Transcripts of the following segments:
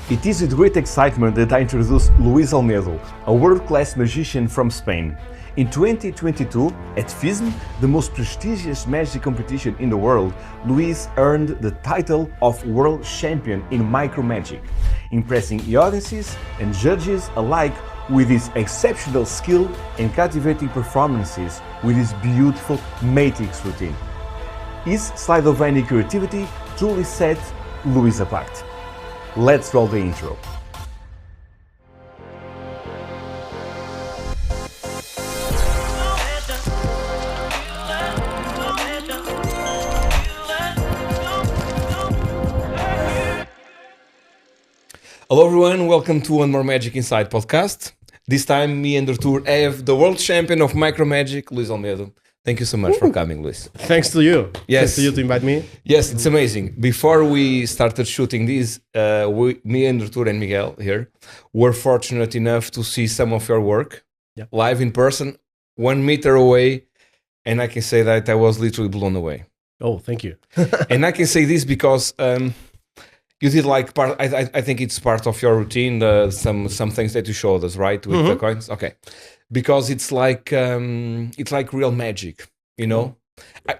It is with great excitement that I introduce Luis Olmedo, a world-class magician from Spain. In 2022, at FISM, the most prestigious magic competition in the world, Luis earned the title of World Champion in Micromagic, impressing audiences and judges alike with his exceptional skill and captivating performances with his beautiful matrix routine. His sleight-of-hand creativity truly set Luis apart. Let's roll the intro. Hello everyone, welcome to One More Magic Inside podcast. This time me and Artur have the World Champion of Micromagic, Luis Olmedo. Thank you so much for coming, Luis. Thanks to you. Yes. Thanks to you to invite me. Yes, it's amazing. Before we started shooting this, me and Artur and Miguel here were fortunate enough to see some of your work live in person, 1 meter away, and I can say that I was literally blown away. Oh, thank you. And I can say this because you did like part. I think it's part of your routine. Some things that you showed us, right, with the coins. Okay, because it's like real magic, you know.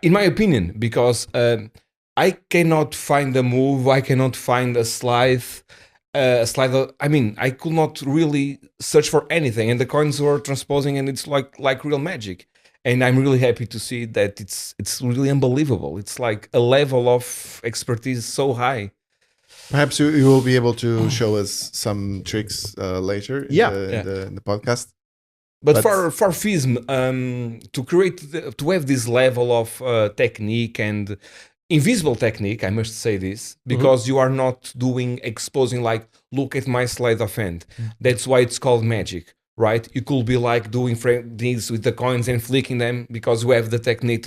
In my opinion, because I cannot find a move, I cannot find a slide. I mean, I could not really search for anything, and the coins were transposing, and it's like real magic. And I'm really happy to see that it's really unbelievable. It's like a level of expertise so high. Perhaps you will be able to show us some tricks later in the podcast. But for FISM, to have this level of technique and invisible technique, I must say this, because you are not exposing like, look at my sleight of hand. That's why it's called magic, right? You could be like doing things with the coins and flicking them because you have the technique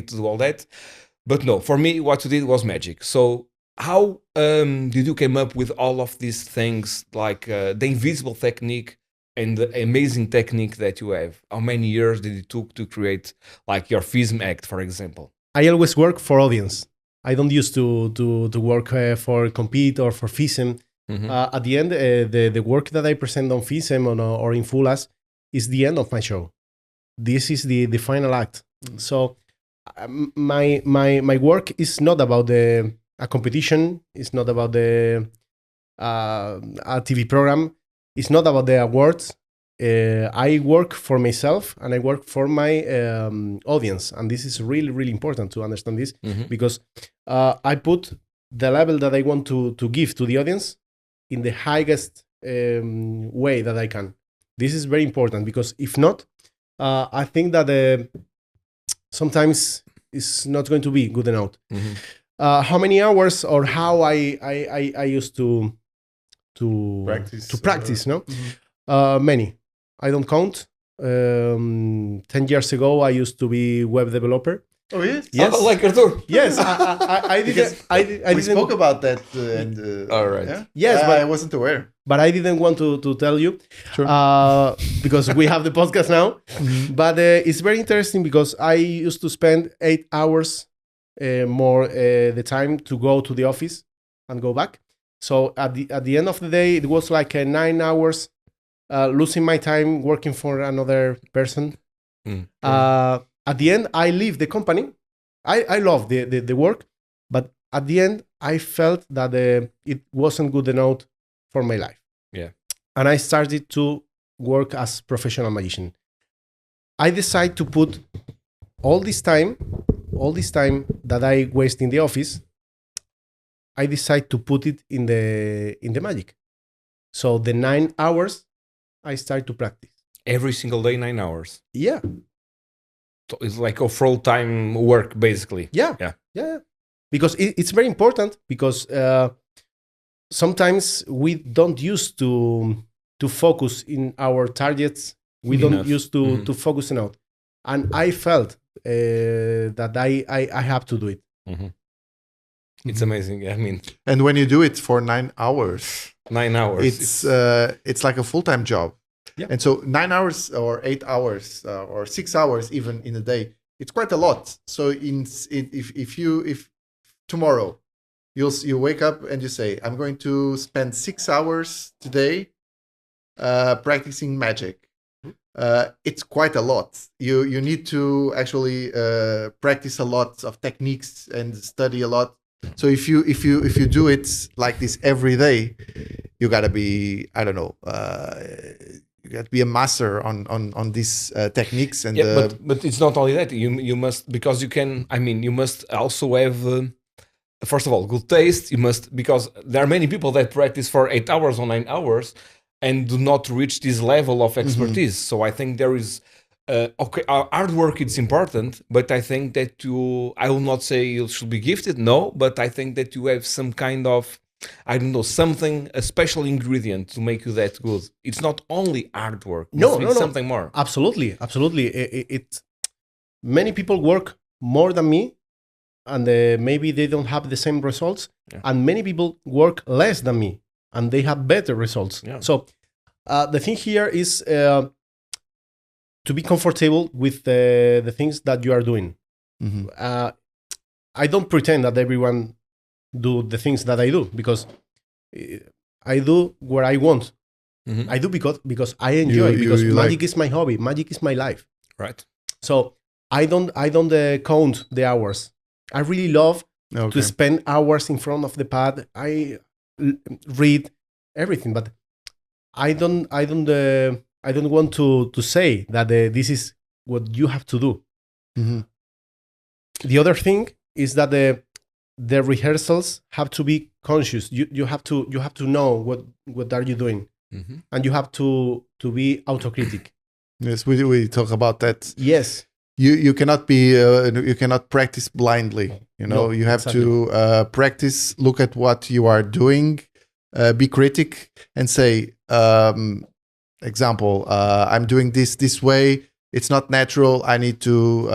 to do all that. But no, for me, what you did was magic. So how did you come up with all of these things, like the invisible technique and the amazing technique that you have? How many years did it took to create like your FISM act, for example? I always work for audience. I don't used to work for compete or for FISM. At the end, the work that I present on FISM or in Fulas is the end of my show. This is the final act. So my work is not about a competition. It's not about a TV program. It's not about the awards. I work for myself and I work for my audience. And this is really, really important to understand this because I put the level that I want to give to the audience in the highest way that I can. This is very important because if not, I think that sometimes it's not going to be good enough. How many hours or how I used to practice, no? Many. I don't count. 10 years ago, I used to be web developer. Oh yes, yes. Oh, like Artur. Yes, I didn't. I we spoke about that. All right. Yeah? Yes, but but I wasn't aware. But I didn't want to tell you, Sure. because we have the podcast now. But it's very interesting because I used to spend 8 hours more the time to go to the office and go back. So at the end of the day, it was like 9 hours losing my time working for another person. At the end, I leave the company. I love the work, but at the end, I felt that it wasn't good enough for my life. Yeah. And I started to work as professional magician. I decided to put all this time that I waste in the office, I decide to put it in the magic. So the 9 hours, I start to practice. Every single day, 9 hours. Yeah. So it's like a full-time work, basically. Yeah. Because it's very important because sometimes we don't used to focus in our targets. We don't used to focus enough. And I felt that I have to do it. It's amazing. I mean, and when you do it for 9 hours, 9 hours, it's like a full-time job. Yeah. And so 9 hours or 8 hours or 6 hours even in a day, it's quite a lot. So if tomorrow you wake up and you say, I'm going to spend 6 hours today practicing magic. It's quite a lot. You need to actually practice a lot of techniques and study a lot. So if you do it like this every day, you gotta be, I don't know, you got to be a master on these techniques. And but it's not only that. You must, because you can. I mean, you must also have. First of all, good taste. You must, because there are many people that practice for 8 hours or 9 hours and do not reach this level of expertise. So I think there is. Hard work is important, but I think that I will not say you should be gifted, no, but I think that you have some kind of, I don't know, something, a special ingredient to make you that good. It's not only hard work. No, something more. Absolutely. Many people work more than me, and maybe they don't have the same results. Yeah. And many people work less than me, and they have better results. Yeah. So the thing here is to be comfortable with the things that you are doing. Mm-hmm. I don't pretend that everyone do the things that I do, because I do where I want. Mm-hmm. I do because I enjoy, because magic is my hobby. Magic is my life. Right. So I don't count the hours. I really love to spend hours in front of the pad. I read everything, but I don't want to say that this is what you have to do. Mm-hmm. The other thing is that the rehearsals have to be conscious. You have to know what are you doing, mm-hmm. and you have to be autocritic. Yes, we talk about that. Yes, you cannot be you cannot practice blindly. No, you have to practice. Look at what you are doing. Be critic and say. Example, I'm doing this way. It's not natural. I need to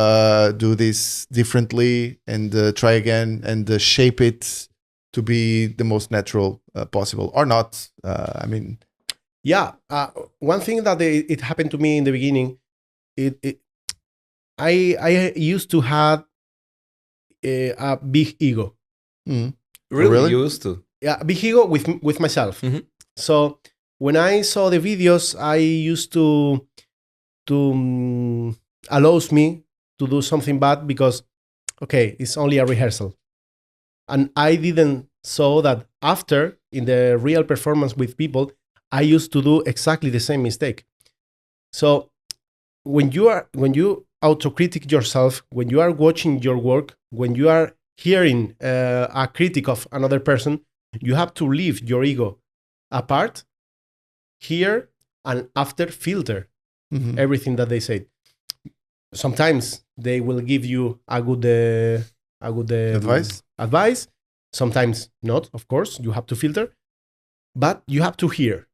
do this differently and try again and shape it to be the most natural possible, or not. I mean, yeah. One thing that it happened to me in the beginning, I used to have a big ego. Mm. Really? You used to? Yeah, big ego with myself. Mm-hmm. So when I saw the videos, I used to allows me to do something bad because, okay, it's only a rehearsal. And I didn't saw that after, in the real performance with people, I used to do exactly the same mistake. So when you autocritic yourself, when you are watching your work, when you are hearing a critic of another person, you have to leave your ego apart, here, and after filter mm-hmm. everything that they say. Sometimes they will give you a good advice. Sometimes not, of course. You have to filter, but you have to hear.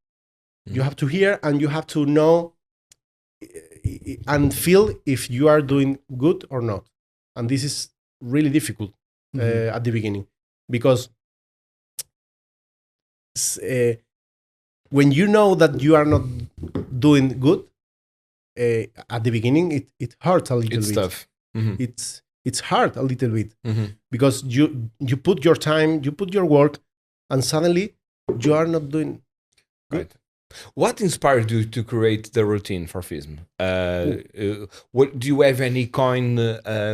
Mm-hmm. You have to hear, and you have to know and feel if you are doing good or not. And this is really difficult mm-hmm. At the beginning, because when you know that you are not doing good, at the beginning, it hurts a little bit. It's tough. Mm-hmm. It's hard a little bit mm-hmm. because you put your time, you put your work, and suddenly you are not doing good. Right. What inspired you to create the routine for FISM? What do you have any coin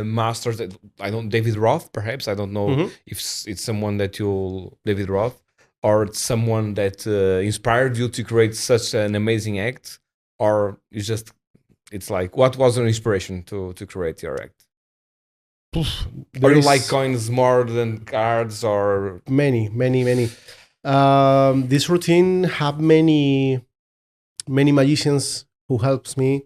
masters that David Roth perhaps? I don't know mm-hmm. if it's someone that David Roth, or it's someone that inspired you to create such an amazing act, or it's like, what was your inspiration to create your act? Or you like coins more than cards, or many. This routine have many magicians who helps me.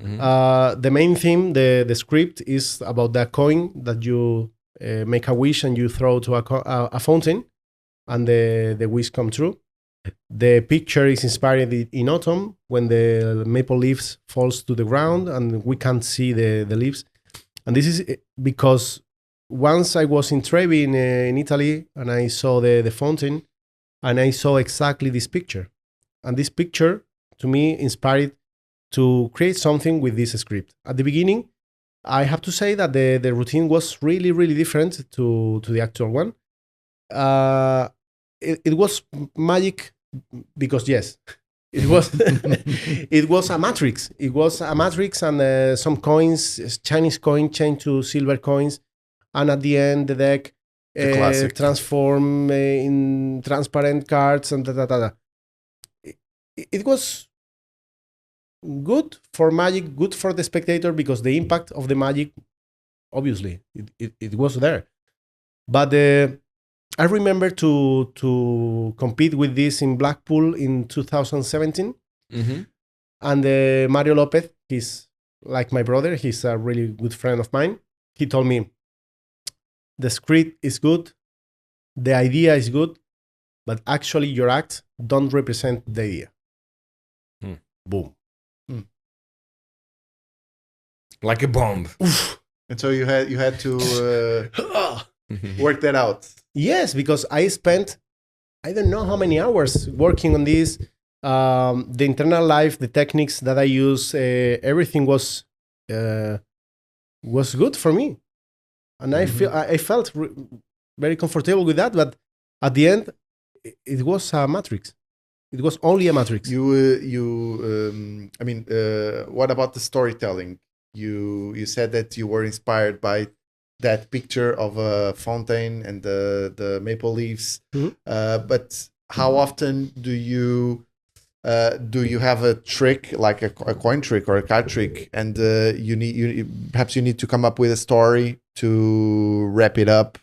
Mm-hmm. The main theme, the script, is about the coin that you make a wish and you throw to a fountain, and the wish come true. The picture is inspired in autumn, when the maple leaves falls to the ground and we can't see the leaves. And this is because once I was in Trevi in Italy, and I saw the fountain, and I saw exactly this picture. And this picture, to me, inspired to create something with this script. At the beginning, I have to say that the routine was really, really different to the actual one. it was magic because yes, it was it was a matrix. It was a matrix and some coins, Chinese coin changed to silver coins, and at the end the deck transform in transparent cards and It was good for magic, good for the spectator because the impact of the magic, obviously, it was there. But I remember to compete with this in Blackpool in 2017. And Mario Lopez, he's like my brother. He's a really good friend of mine. He told me, the script is good, the idea is good, but actually your acts don't represent the idea. Boom. Like a bomb. And so you had to work that out. Yes, because I spent I don't know how many hours working on this. The internal life, the techniques that I use, everything was good for me, and I felt very comfortable with that. But at the end, it was a matrix. It was only a matrix. What about the storytelling? You said that you were inspired by that picture of a fountain and the maple leaves. But how often do you have a trick, like a coin trick or a card trick, and you need to come up with a story to wrap it up?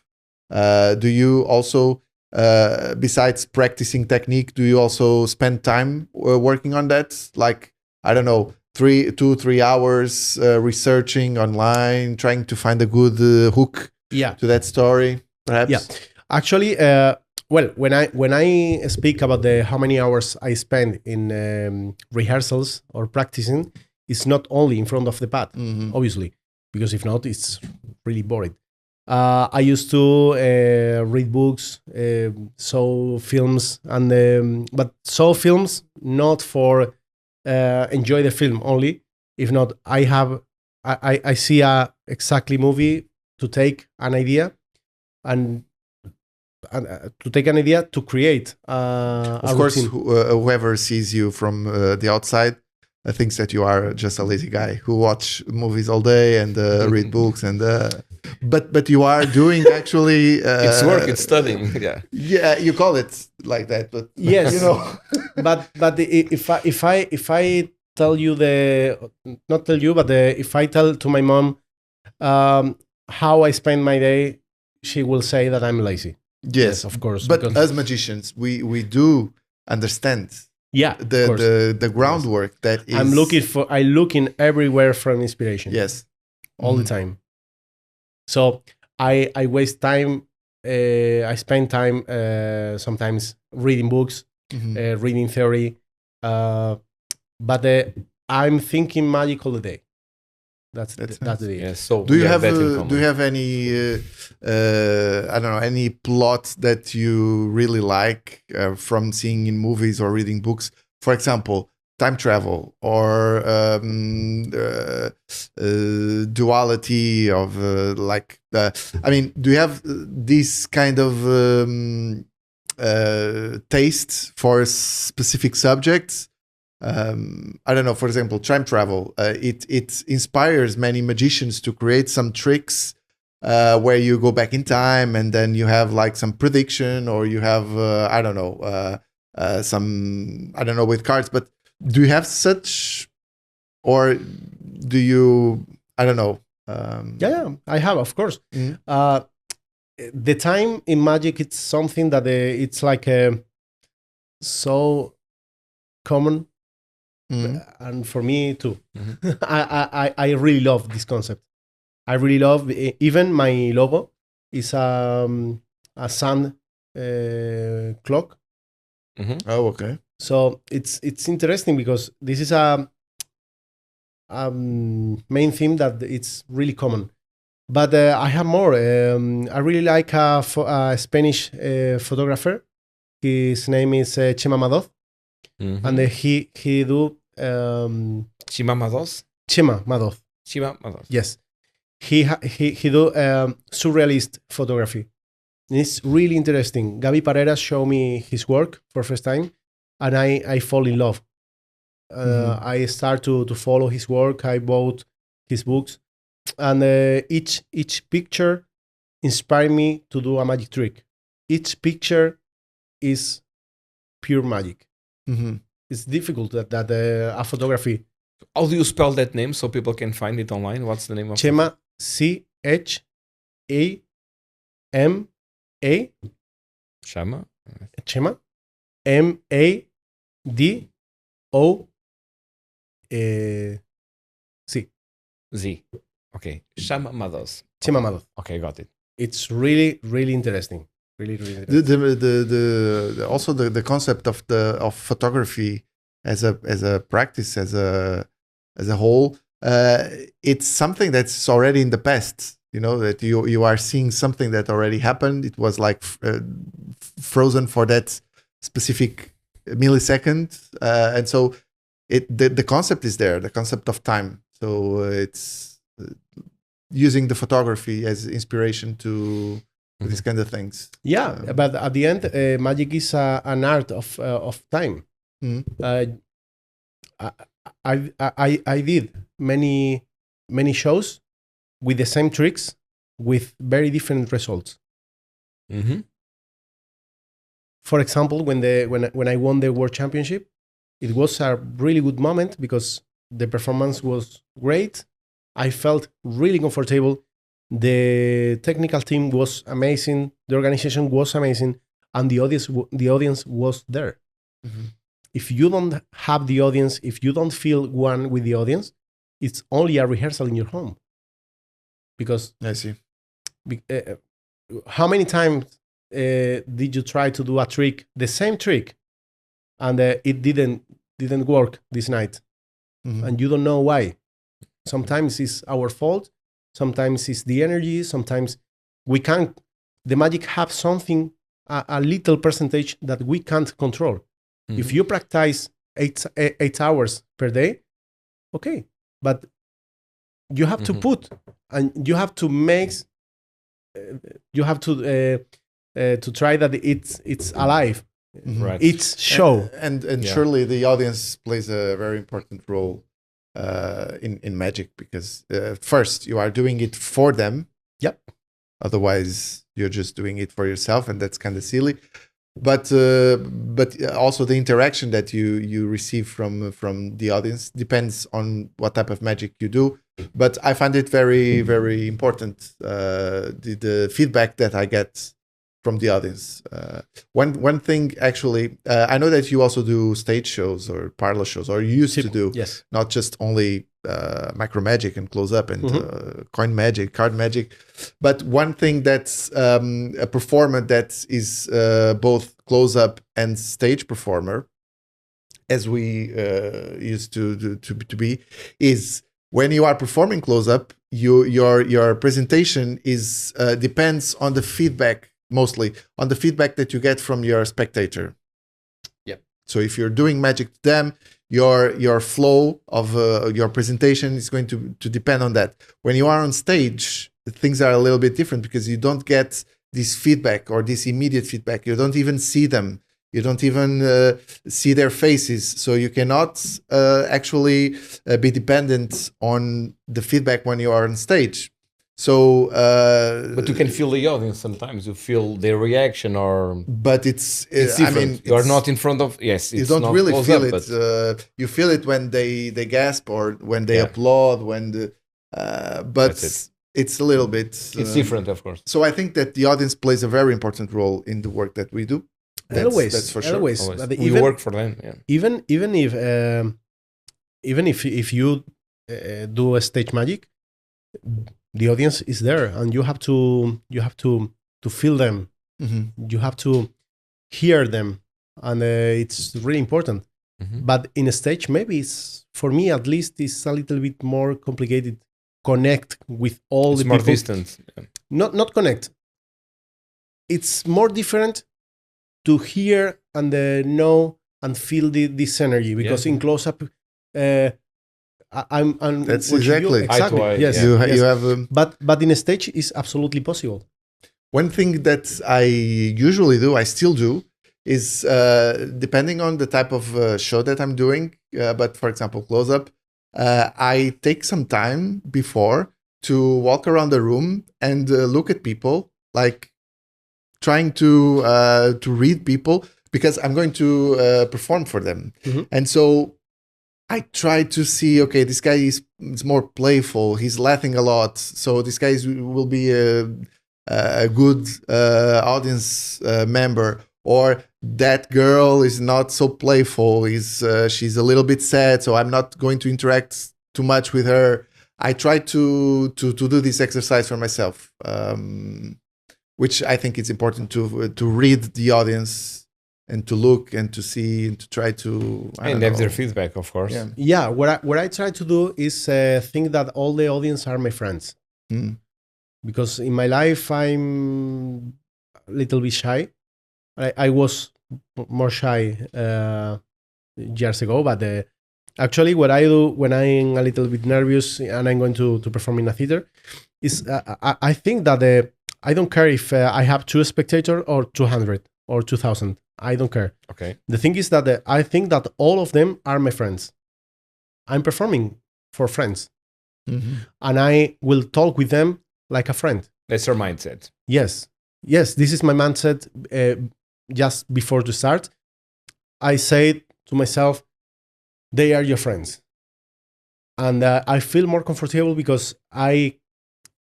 Do you also, besides practicing technique, do you also spend time working on that? Like, I don't know, 3 hours researching online, trying to find a good hook to that story, perhaps? Yeah, actually, well, when I speak about how many hours I spend in rehearsals or practicing, it's not only in front of the pad, obviously, because if not, it's really boring. I used to read books, saw films, but saw films not for enjoy the film only. If not, I see a exactly movie to take an idea and to take an idea to create of course whoever sees you from the outside thinks that you are just a lazy guy who watch movies all day and read books and but you are doing actually it's work, it's studying. Yeah, you call it like that, but yes, you know. but if I tell you if I tell to my mom how I spend my day, she will say that I'm lazy. Yes, of course. But as magicians, we do understand. Yeah, the groundwork that is. I looking everywhere for inspiration. Yes, all the time. So I waste time. I spend time sometimes reading books, reading theory, but I'm thinking magic all the day. That's the idea. Yeah, so do you have any I don't know, any plot that you really like from seeing in movies or reading books? For example, time travel or duality of do you have this kind of taste for specific subjects? I don't know, for example, time travel, it inspires many magicians to create some tricks where you go back in time and then you have like some prediction, or you have some, I don't know, with cards. But do you have such, or do you, I don't know. Yeah, I have, of course. The time in magic, it's something that it's like so common. And for me too. I really love this concept. I really love, even my logo is a sun clock. Oh, okay. So it's interesting because this is a main theme that it's really common. But I have more. I really like a Spanish photographer. His name is Chema Madoz. And he do Chema Madoz. Yes, he do surrealist photography. It's really interesting. Gaby Pareras showed me his work for first time, and I fall in love. I start to follow his work. I bought his books, and each picture inspired me to do a magic trick. Each picture is pure magic. It's difficult that a photography. How do you spell that name so people can find it online? What's the name of Chema, C-H-A-M-A. Chama? Chema, M-A-D-O. C. Z. Okay. Chama Mados. Chema Mados. Okay, got it. It's really, really interesting. Really, really interesting. Also the concept of photography as a practice, as a whole, it's something that's already in the past. You know, that you are seeing something that already happened. It was like frozen for that specific millisecond, and so the concept is there, the concept of time. So it's using the photography as inspiration to these kind of things. Yeah, but at the end, magic is an art of time. I did many shows with the same tricks with very different results. For example, when I won the World Championship, it was a really good moment because the performance was great. I felt really comfortable. The technical team was amazing. The organization was amazing, and the audience was there. If you don't have the audience, if you don't feel one with the audience, it's only a rehearsal in your home. Because I see. How many times did you try to do a trick, the same trick, and it didn't work this night, and you don't know why? Sometimes it's our fault. Sometimes it's the energy. Sometimes the magic have something, a little percentage that we can't control. If you practice 8 hours per day, okay, but you have to put, and you have to make, you have to try that it's alive. Right. It's show. And surely the audience plays a very important role in magic, because first you are doing it for them. Yep. Otherwise you're just doing it for yourself, and that's kind of silly. But also the interaction that you receive from the audience depends on what type of magic you do. But I find it very, very important, the feedback that I get from the audience. One thing, actually, I know that you also do stage shows or parlor shows, or you used to do, yes, not just only micromagic and close up and coin magic, card magic. But one thing that's a performer that is both close up and stage performer, as we used to be, is when you are performing close up, your presentation is depends on the feedback. Mostly on the feedback that you get from your spectator. Yeah. So if you're doing magic to them, your flow of your presentation is going to depend on that. When you are on stage, things are a little bit different, because you don't get this feedback or this immediate feedback. You don't even see them. You don't even see their faces. So you cannot actually be dependent on the feedback when you are on stage. So, but you can feel the audience sometimes. You feel their reaction, but it's different. I mean, you are not in front of. Yes, you it's don't not really feel up, it. You feel it when they gasp, or when they applaud. But it's a little bit. It's different, of course. So I think that the audience plays a very important role in the work that we do. That's for sure. Always. We work for them. Yeah. Even if you do a stage magic, the audience is there, and you have to feel them. You have to hear them, and it's really important. But in a stage, maybe it's, for me at least, it's a little bit more complicated. Connect with all the more people. Distant. Yeah. Not connect. It's more different to hear and know and feel this energy, because in close up. I'm that's exactly eye to eye, yes. Yeah. You have but in a stage is absolutely possible. one thing that I usually do, I still do, is depending on the type of show that I'm doing. But for example, close up, I take some time before to walk around the room and look at people, like trying to read people, because I'm going to perform for them. And so I try to see, okay, this guy is more playful. He's laughing a lot. So this guy will be a good audience member. Or that girl is not so playful. She's a little bit sad, so I'm not going to interact too much with her. I try to do this exercise for myself, which I think it's important to read the audience and to look and to see and to try to have their feedback, of course. Yeah. What I try to do is think that all the audience are my friends, because in my life I'm a little bit shy. I was more shy years ago, but actually what I do when I'm a little bit nervous and I'm going to perform in a theater is I think that I don't care if I have 2 spectators or 200 or 2,000. I don't care. Okay. The thing is that I think that all of them are my friends. I'm performing for friends, and I will talk with them like a friend. That's your mindset. Yes, this is my mindset. Just before to start, I say to myself, they are your friends. And I feel more comfortable because I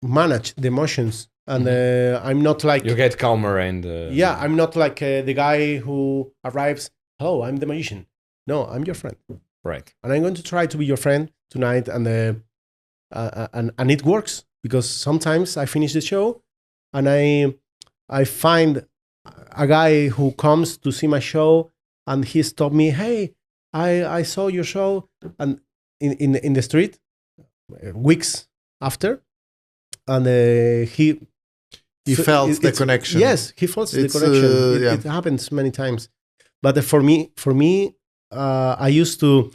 manage the emotions. And I'm not like... You get calmer and... I'm not like the guy who arrives, hello, I'm the magician. No, I'm your friend. Right. And I'm going to try to be your friend tonight. And it works, because sometimes I finish the show and I find a guy who comes to see my show and he stopped me, hey, I saw your show, and in the street weeks after, and he felt the connection. Yes, he felt the connection. It happens many times. But for me, I used to,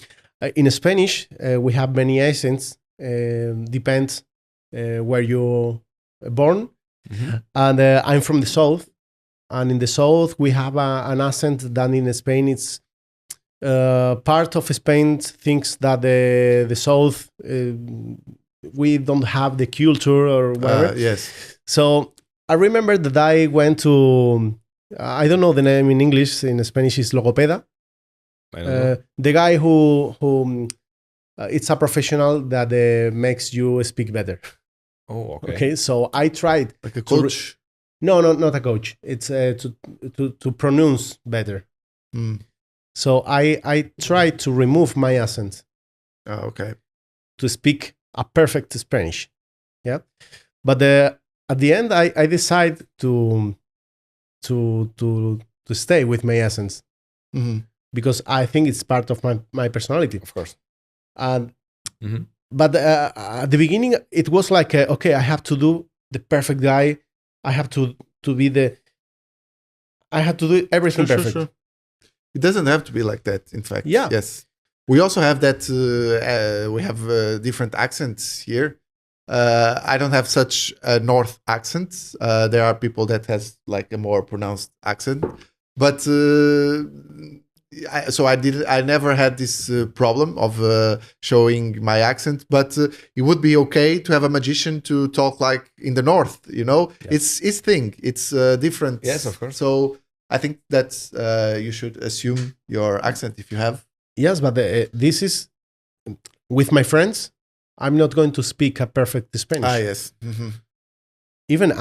in Spanish, we have many accents, depends where you're born. And I'm from the south. And in the south, we have an accent that in Spain, it's part of Spain thinks that the south, we don't have the culture or whatever. Yes. So I remember that I went to, I don't know the name in English, in Spanish is logopeda. The guy who it's a professional that makes you speak better. Oh, okay. Okay, so I tried. Like a coach? No, not a coach. It's to pronounce better. So I tried to remove my accent. Oh, okay. To speak a perfect Spanish. Yeah. But at the end, I decided to stay with my accents. Because I think it's part of my personality. Of course. But at the beginning, it was like, okay, I have to do the perfect guy. I have to be I have to do everything perfect. Sure. It doesn't have to be like that, in fact. Yeah. Yes. We also have that, we have different accents here. I don't have such a North accent. There are people that has like a more pronounced accent. But I never had this problem of showing my accent, but it would be okay to have a magician to talk like in the North, you know? Yeah. It's thing. It's different. Yes, of course. So I think that you should assume your accent if you have. Yes, but this is, with my friends, I'm not going to speak a perfect Spanish. Yes. Even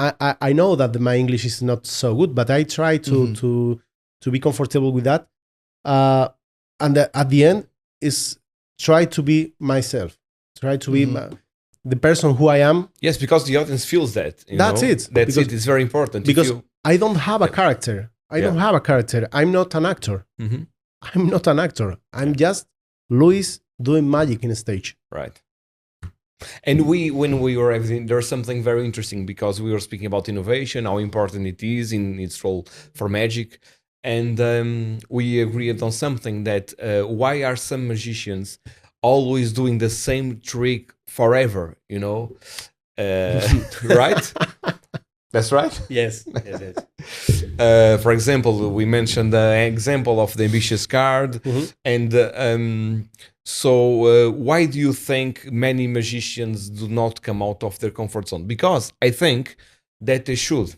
I know that my English is not so good, but I try to be comfortable with that. And at the end is try to be myself, try to be the person who I am. Yes, because the audience feels that. That's it. It's very important. Because I don't have a character. I don't have a character. I'm not an actor. I'm not an actor. I'm just Luis doing magic in a stage. Right. And when we were everything, there's something very interesting, because we were speaking about innovation, how important it is in its role for magic. And we agreed on something that why are some magicians always doing the same trick forever, you know? Right? That's right. Yes. For example, we mentioned the example of the ambitious card, and so why do you think many magicians do not come out of their comfort zone? Because I think that they should.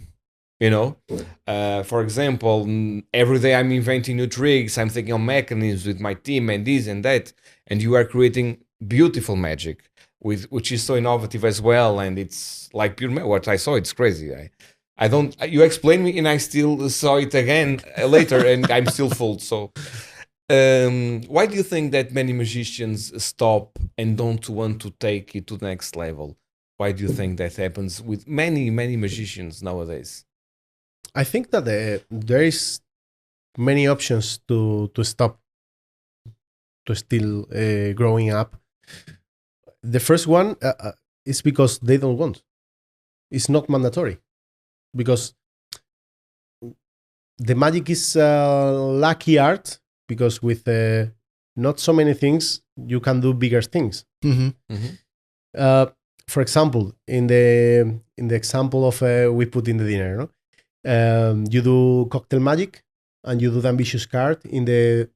For example, every day I'm inventing new tricks, I'm thinking on mechanisms with my team and this and that, and you are creating beautiful magic, which is so innovative as well, and it's like pure what I saw, it's crazy. I don't. You explain me, and I still saw it again later, and I'm still fooled. So, why do you think that many magicians stop and don't want to take it to the next level? Why do you think that happens with many magicians nowadays? I think that there is many options to stop, to still growing up. The first one is because they don't want. It's not mandatory. Because the magic is lucky art, because with not so many things, you can do bigger things. For example, in the example of we put in the dinner, no? You do cocktail magic and you do the ambitious card in the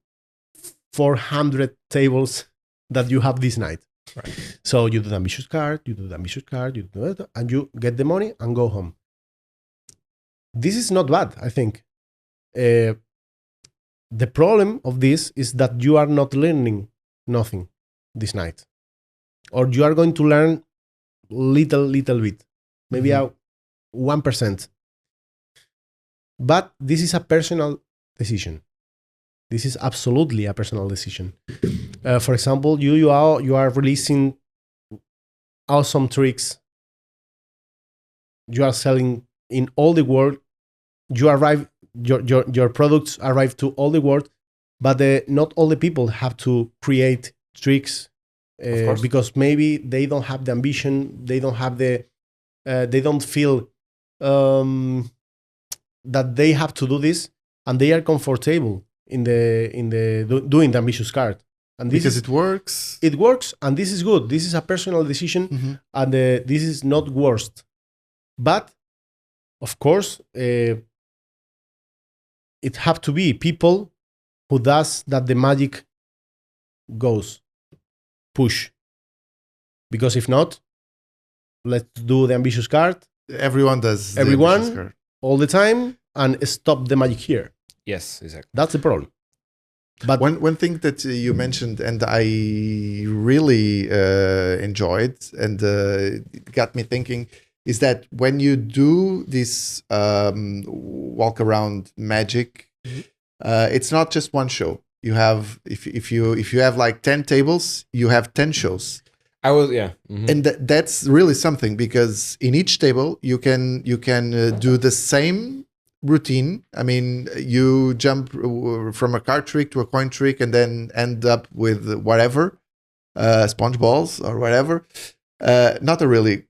400 tables that you have this night. Right. So you do the ambitious card, you do it, and you get the money and go home. This is not bad, I think. The problem of this is that you are not learning nothing this night. Or you are going to learn little bit, maybe 1%. But this is a personal decision. This is absolutely a personal decision. For example, you are releasing awesome tricks. You are selling in all the world. Your products arrive to all the world, but not all the people have to create tricks because maybe they don't have the ambition. They don't have they don't feel that they have to do this, and they are comfortable in doing the ambitious card. And this because it works. It works, and this is good. This is a personal decision, and this is not worst. But of course, it have to be people who does that the magic goes push. Because if not, let's do the ambitious card. Everyone does. Everyone all the time, and stop the magic here. Yes, exactly. That's the problem. But one thing that you mentioned, and I really enjoyed, and it got me thinking, is that when you do this walk around magic, it's not just one show. You have if you have like 10 tables, you have 10 shows. And that's really something, because in each table you can do the same routine. I mean, you jump from a card trick to a coin trick and then end up with whatever, sponge balls or whatever. Not a really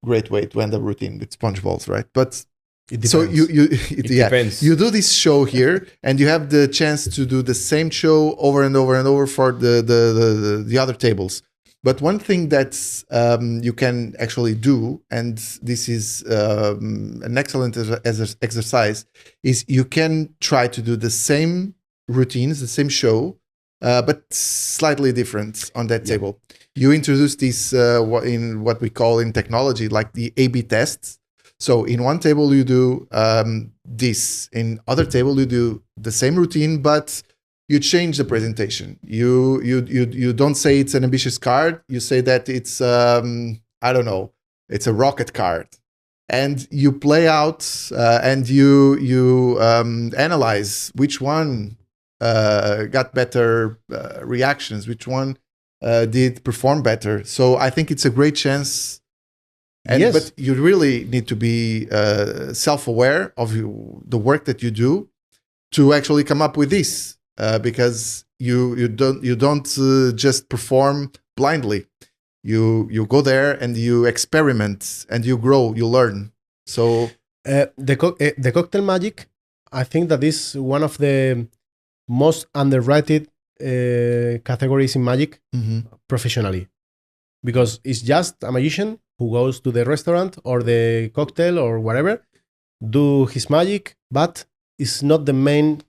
great way to end a routine with sponge balls, right? But it depends. So it depends. You do this show here, and you have the chance to do the same show over and over and over for the other tables. But one thing that you can actually do, and this is an excellent exercise, is you can try to do the same routines, the same show, but slightly different on that table. You introduce this in what we call in technology like the A/B tests. So in one table you do this, in other table you do the same routine, but you change the presentation. You don't say it's an ambitious card. You say that it's I don't know, it's a rocket card, and you play out and you analyze which one got better reactions, which one did perform better. So I think it's a great chance. But you really need to be self-aware of the work that you do to actually come up with this. Because you don't just perform blindly. You go there and you experiment and you grow, you learn. So the cocktail magic, I think that is one of the most underrated categories in magic professionally, because it's just a magician who goes to the restaurant or the cocktail or whatever do his magic, but it's not the main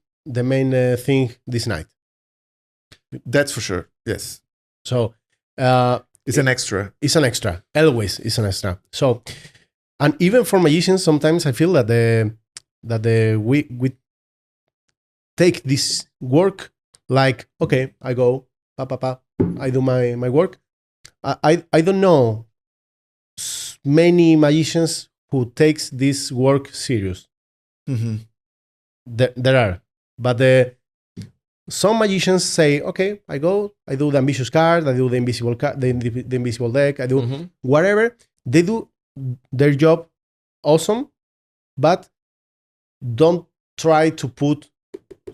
thing this night. That's for sure. Yes. So it's an extra. It's an extra. Always it's an extra. So, and even for magicians, sometimes I feel that we take this work like, okay, I go, I do my work. I don't know many magicians who takes this work serious. Mm-hmm. There are, but some magicians say, okay, I go, I do the ambitious card, I do the invisible card, the invisible deck, I do whatever. They do their job awesome, but don't try to put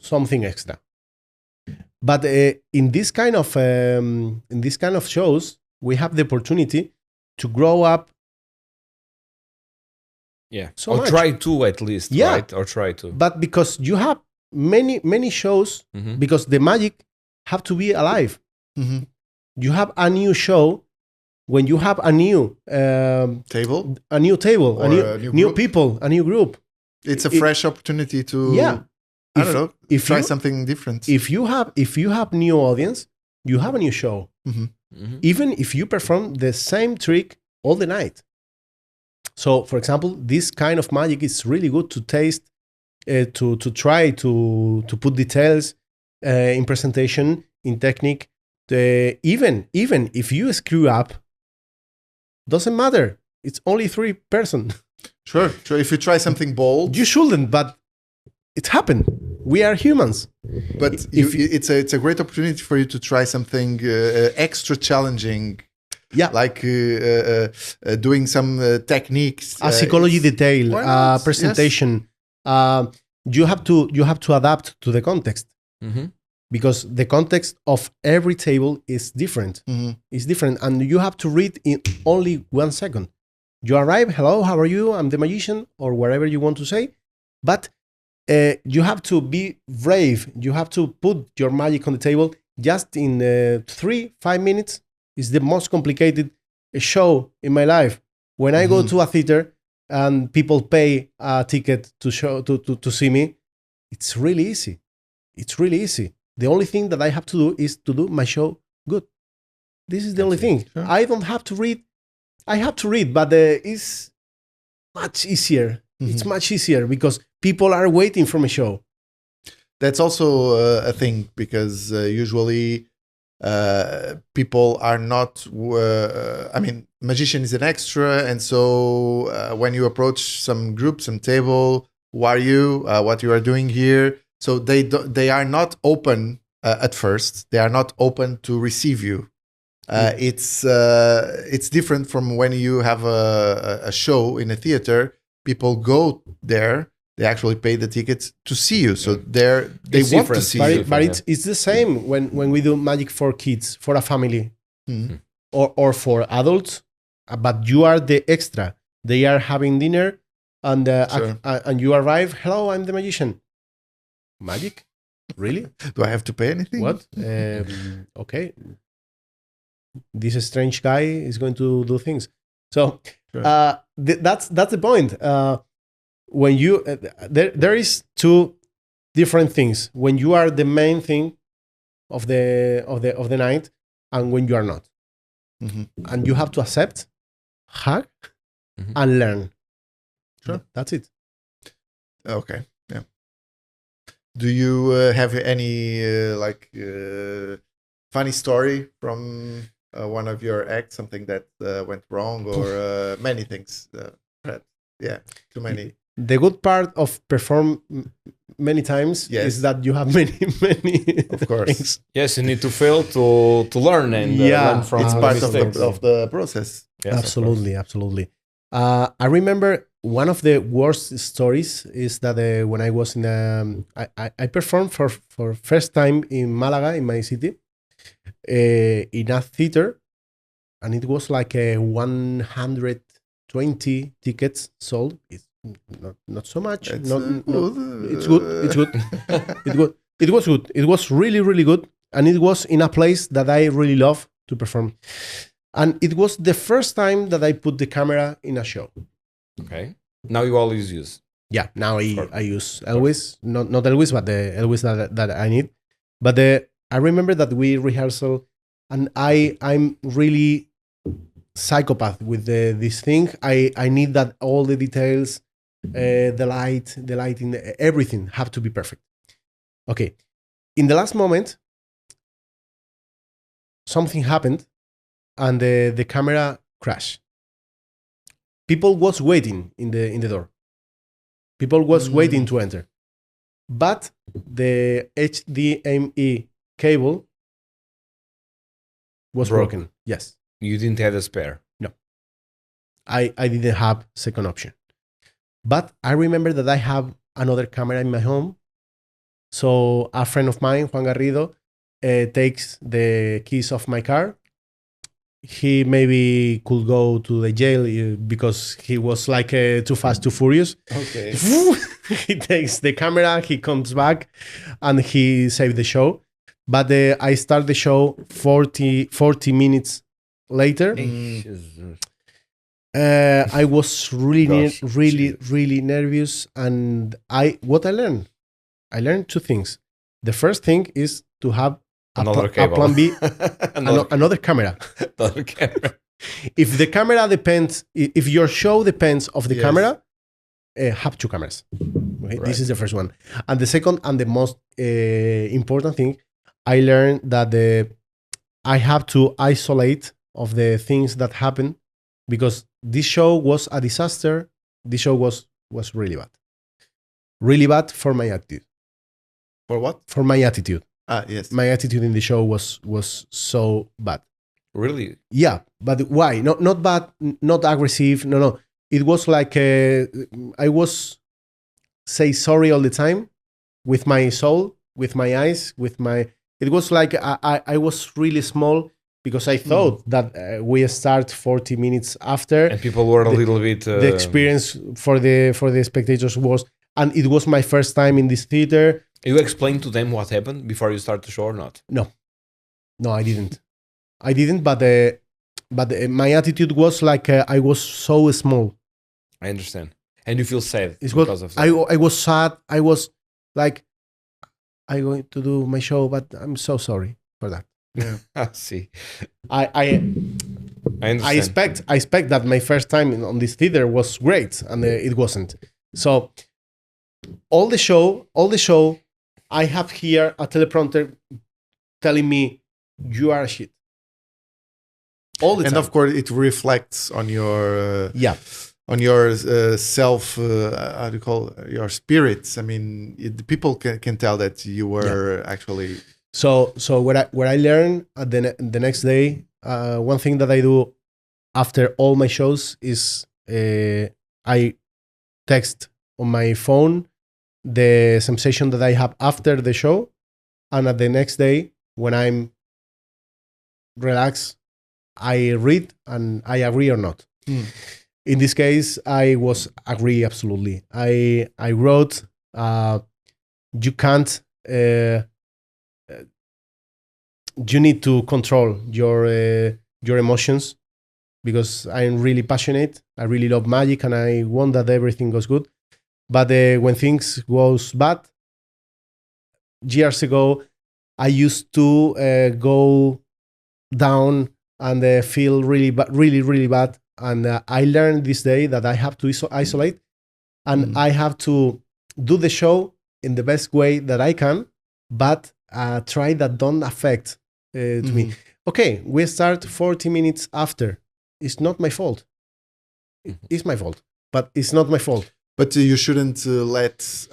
something extra. But in this kind of shows, we have the opportunity to grow up. Yeah, so or much. Try to at least, Yeah. right? Or try to. But because you have many shows, because the magic have to be alive. Mm-hmm. You have a new show when you have a new Table, a new table, or a new group. people, a new group. It's a fresh opportunity to I don't know, try something different. If you have new audience, you have a new show. Even if you perform the same trick all the night. So, for example, this kind of magic is really good to taste, to try to put details in presentation, in technique. Even if you screw up, doesn't matter. It's only 3 person. Sure. If you try something bold, You shouldn't, but it happened. We are humans. but it's a great opportunity for you to try something extra challenging. Yeah. Like doing some techniques, A psychology detail, why not? presentation. You have to adapt to the context, because the context of every table is different. It's different, and you have to read in only 1 second. You arrive, hello, how are you? I'm the magician, or whatever you want to say, but you have to be brave. You have to put your magic on the table just in 3-5 minutes. It's the most complicated show in my life. When I go to a theater and people pay a ticket to see me, it's really easy. It's really easy. The only thing that I have to do is to do my show good. This is the only thing. Sure. I don't have to read. I have to read, but it's much easier. It's much easier because people are waiting for my show. That's also a thing, because usually people are not. Magician is an extra, and so when you approach some group, some table, who are you? What you are doing here? So they are not open at first. They are not open to receive you. It's different from when you have a show in a theater. People go there. They actually pay the tickets to see you. So they want to see you. But it's the same when we do magic for kids, for a family, or for adults. But you are the extra. They are having dinner, and and you arrive. Hello, I'm the magician. Magic? Really? Do I have to pay anything? What? Okay. This strange guy is going to do things. So that's the point. When you there is 2 different things. When you are the main thing of the night, and when you are not, and you have to accept, hack, and learn. Sure, that's it. Okay. Yeah. Do you have any funny story from one of your acts? Something that went wrong, or many things? Yeah, too many. The good part of perform many times is that you have many of course things. Yes, you need to fail to learn, and learn from it's part of the process. Yes, absolutely. I remember one of the worst stories is that when I was in I performed for first time in Malaga, in my city, in a theater, and it was like 120 tickets sold. It's not so much. It's good. It's good. It was good. It was really, really good. And it was in a place that I really love to perform. And it was the first time that I put the camera in a show. Okay. Now you always use. Yeah, now I use Elvis, not Elvis, but the Elvis that I need. But I remember that we rehearsal, and I'm really psychopath with this thing. I need that all the details, the lighting, everything have to be perfect. Okay, in the last moment, something happened, and the camera crashed. People was waiting in the door. People was waiting to enter, but the HDMI cable was broken. Yes. You didn't have a spare. No. I didn't have second option. But I remember that I have another camera in my home. So a friend of mine, Juan Garrido, takes the keys of my car. He maybe could go to the jail because he was like too fast, too furious. Okay. He takes the camera, he comes back, and he saved the show. But I start the show 40 minutes later. I was really nervous. And what I learned two things. The first thing is to have another a plan B, another camera. Another camera. If the camera depends, if your show depends of the camera, have two cameras. Okay? Right. This is the first one. And the second and the most important thing, I learned that I have to isolate of the things that happen, because this show was a disaster. This show was really bad. Really bad for my attitude. For what? For my attitude. Yes. My attitude in the show was so bad. Really? Yeah, but why? Not bad, not aggressive. No. It was like I was say sorry all the time with my soul, with my eyes, with my. It was like I was really small because I thought that we start 40 minutes after, and people were a little bit. The experience for the spectators was, and it was my first time in this theater. You explained to them what happened before you start the show or not? No, I didn't. But my attitude was like I was so small. I understand, and you feel sad because of that. I was sad. I was like, I'm going to do my show, but I'm so sorry for that. Yeah, I see. I understand. I expect that my first time on this theater was great, and it wasn't. So all the show. I have here a teleprompter telling me you are a shit. All the time. And of course, it reflects on your on your self. How do you call it? Your spirits? I mean, people can tell that you were actually. So what I learned the next day, one thing that I do after all my shows is I text on my phone the sensation that I have after the show, and at the next day when I'm relaxed, I read and I agree or not. In this case, I was agree absolutely. I wrote, you can't. You need to control your emotions, because I'm really passionate. I really love magic, and I want that everything goes good. But when things goes bad, years ago, I used to go down and feel really bad. And I learned this day that I have to isolate, and I have to do the show in the best way that I can, but try that don't affect to me. Okay, we start 40 minutes after. It's not my fault. It's my fault, but it's not my fault. But you shouldn't let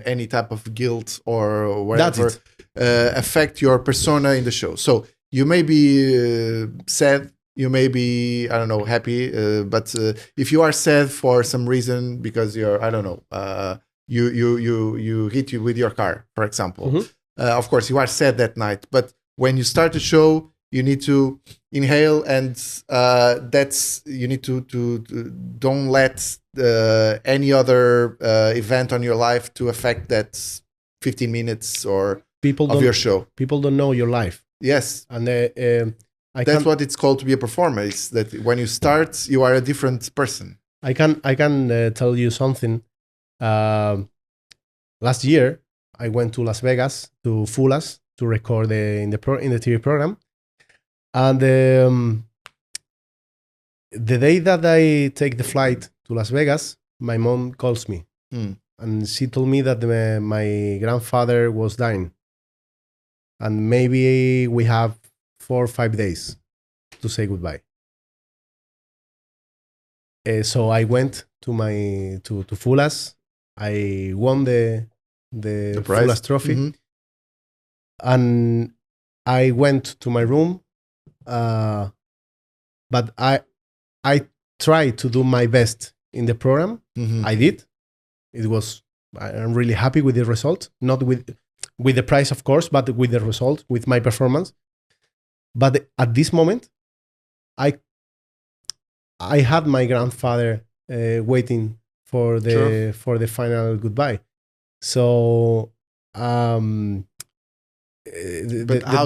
any type of guilt or whatever affect your persona in the show. So you may be sad, you may be, I don't know, happy, but if you are sad for some reason because you're, I don't know, you hit you with your car, for example. Of course, you are sad that night, but when you start the show, you need to inhale, and you need to don't let any other event on your life to affect that 15 minutes of your show. People don't know your life. Yes, and that's what it's called to be a performer. It's that when you start, you are a different person. I can tell you something. Last year, I went to Las Vegas to Fulas to record in the TV program, and the day that I take the flight to Las Vegas, my mom calls me, and she told me that my grandfather was dying, and maybe we have 4 or 5 days to say goodbye. So I went to Fulas. I won the Fulas trophy, and I went to my room. But I tried to do my best in the program. I did. I'm really happy with the result. Not with the prize, of course, but with the result, with my performance. But at this moment, I had my grandfather waiting for the final goodbye. So the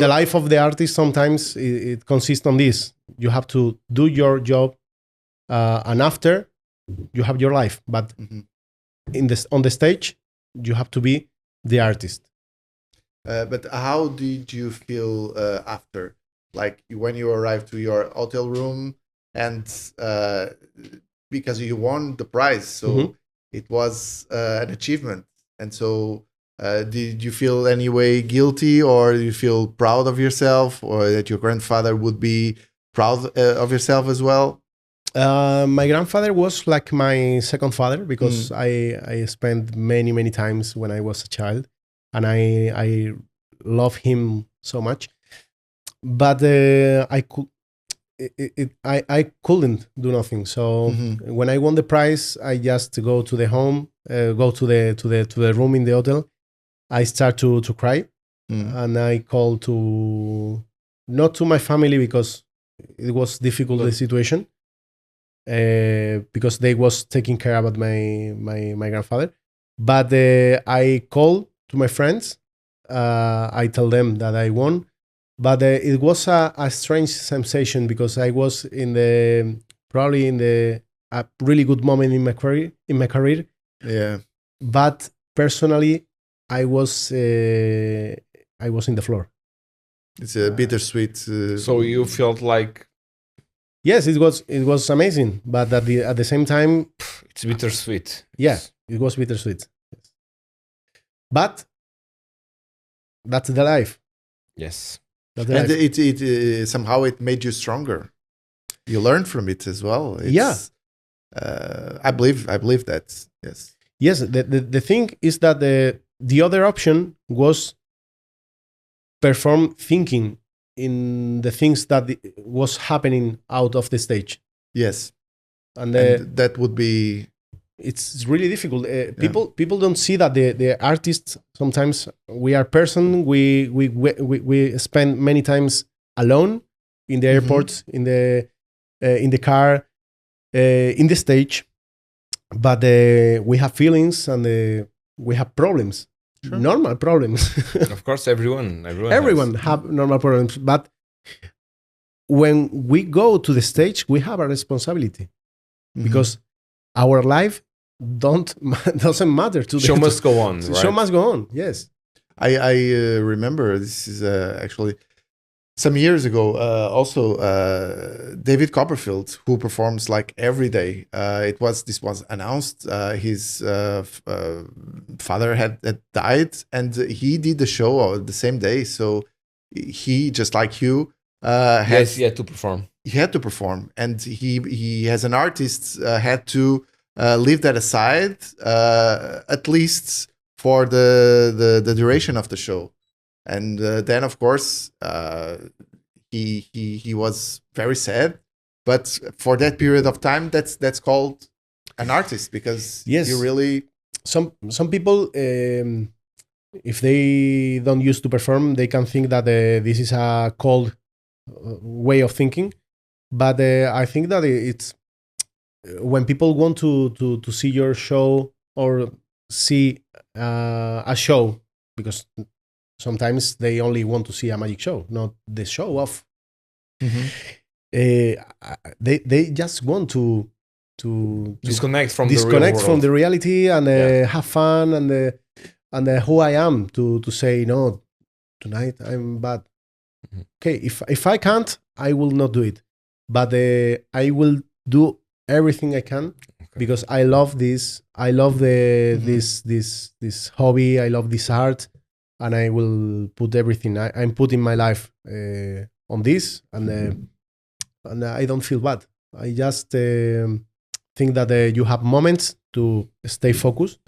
life of the artist sometimes it consists on this. You have to do your job, and after you have your life. But on the stage, you have to be the artist. But how did you feel after? Like when you arrived to your hotel room, and because you won the prize, so it was an achievement. And so, did you feel any way guilty, or do you feel proud of yourself, or that your grandfather would be proud of yourself as well? My grandfather was like my second father, because I spent many times when I was a child, and I love him so much. But I couldn't do nothing. So when I won the prize, I just go to the home, go to the room in the hotel. I start to cry, and I call not to my family, because it was difficult the situation, because they was taking care about my grandfather. But I call to my friends. I tell them that I won. But it was a strange sensation, because I was probably in a really good moment in my career. Yeah. But personally, I was in the floor. It's a bittersweet. So you felt like, yes, it was amazing. But at the same time, it's bittersweet. Yeah, it was bittersweet. Yes. But that's the life. Yes. And it somehow it made you stronger. You learned from it as well. I believe that. Yes. Yes. The thing is that the other option was perform thinking in the things that was happening out of the stage. Yes. And that would be. It's really difficult. People don't see that the artists, sometimes we are person. We spend many times alone in the airport, in the car, in the stage. But we have feelings, and we have problems, normal problems. Of course, everyone have normal problems. But when we go to the stage, we have a responsibility, because our life doesn't matter to the show must go on. Right? Show must go on. Yes, I remember this is actually some years ago. Also, David Copperfield, who performs like every day. This was announced. His father had died, and he did the show the same day. So he, just like you, he had to perform. He had to perform, and he as an artist had to leave that aside, at least for the duration of the show. And then, of course, he was very sad. But for that period of time, that's called an artist, because you really. Some people, if they don't used to perform, they can think that this is a cold way of thinking. But I think that it's when people want to see your show, or see a show, because sometimes they only want to see a magic show, not the show off. They just want to disconnect from disconnect the real from world. the reality and have fun and who I am to say no, tonight I'm bad. Okay, if I can't, I will not do it, but I will do everything I can because I love this. I love this hobby. I love this art, and I will put everything I'm putting my life on this, and I don't feel bad. I just think that you have moments to stay focused,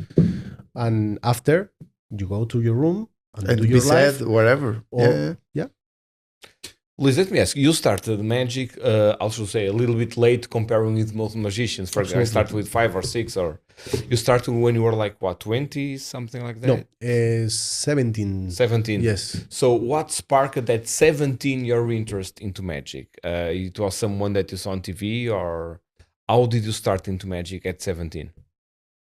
and after you go to your room and do be your life, sad, whatever. or, yeah. Liz, let me ask you started magic, I should say, a little bit late comparing with most magicians. For example, I started with 5 or 6, or you started when you were like, what, 20, something like that? No, 17. 17. Yes. So what sparked at 17 your interest into magic? It was someone that you saw on TV, or how did you start into magic at 17?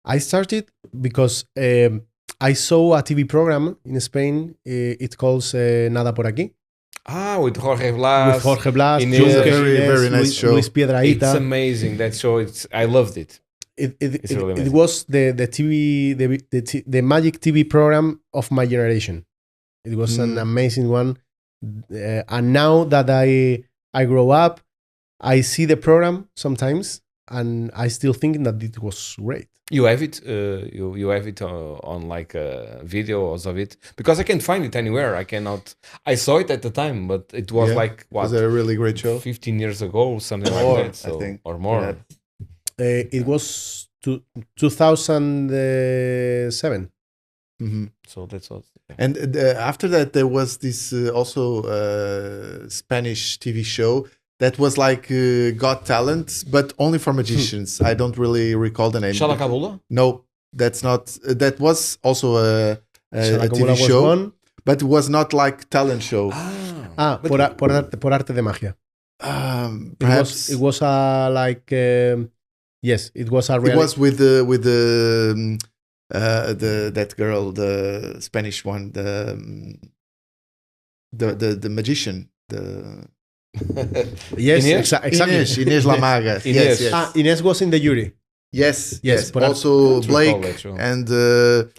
I started because I saw a TV program in Spain. It calls Nada por aquí. With Jorge Blas. With Jorge Blas, Inés. Juncker, Very, Inés, very nice show. Luis Piedrahita. It's amazing, that show. I loved it. It really amazing. was the TV the magic TV program of my generation. It was an amazing one, and now that I grow up, I see the program sometimes, and I still think that it was great. You have it. You have it on like videos of it, because I can't find it anywhere. I cannot. I saw it at the time, but it was like what? It was a really great show. 15 years ago, or something More, like that. So, I think. or more. Yeah. It was 2007. Mm-hmm. So that's all. And after that, there was this also Spanish TV show that was like Got Talent, but only for magicians. I don't really recall the name. Shalakabula? No, that's not. That was also a TV Shalakabula was show, one. but it was not like talent show. Por arte de magia. Perhaps It was like yes, it was a it reality. was with the that girl, the Spanish one, the magician, the Yes, Inés? exactly. Inés La Maga. Inés. Yes. Inés was in the jury. Yes. Por Also Don't recall Blake that show. and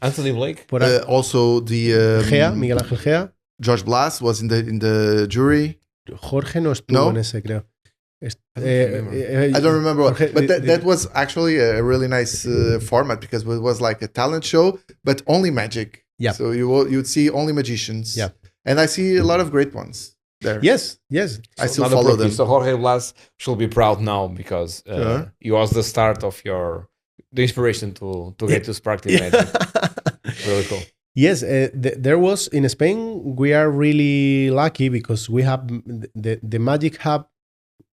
Anthony Blake? also the Gea, Miguel Ángel Gea. George Blas was in the jury. Jorge no estuvo No? en ese, creo. I don't remember, Jorge, but that was actually a really nice format because it was like a talent show, but only magic. Yeah. So you'd see only magicians. Yeah. And I see a lot of great ones there. Yes. I still Not a follow problem. them. So Jorge Blas should be proud now, because he was the start of the inspiration to get to spark the magic. Really cool. Yes, there was in Spain. We are really lucky because we have the magic hub.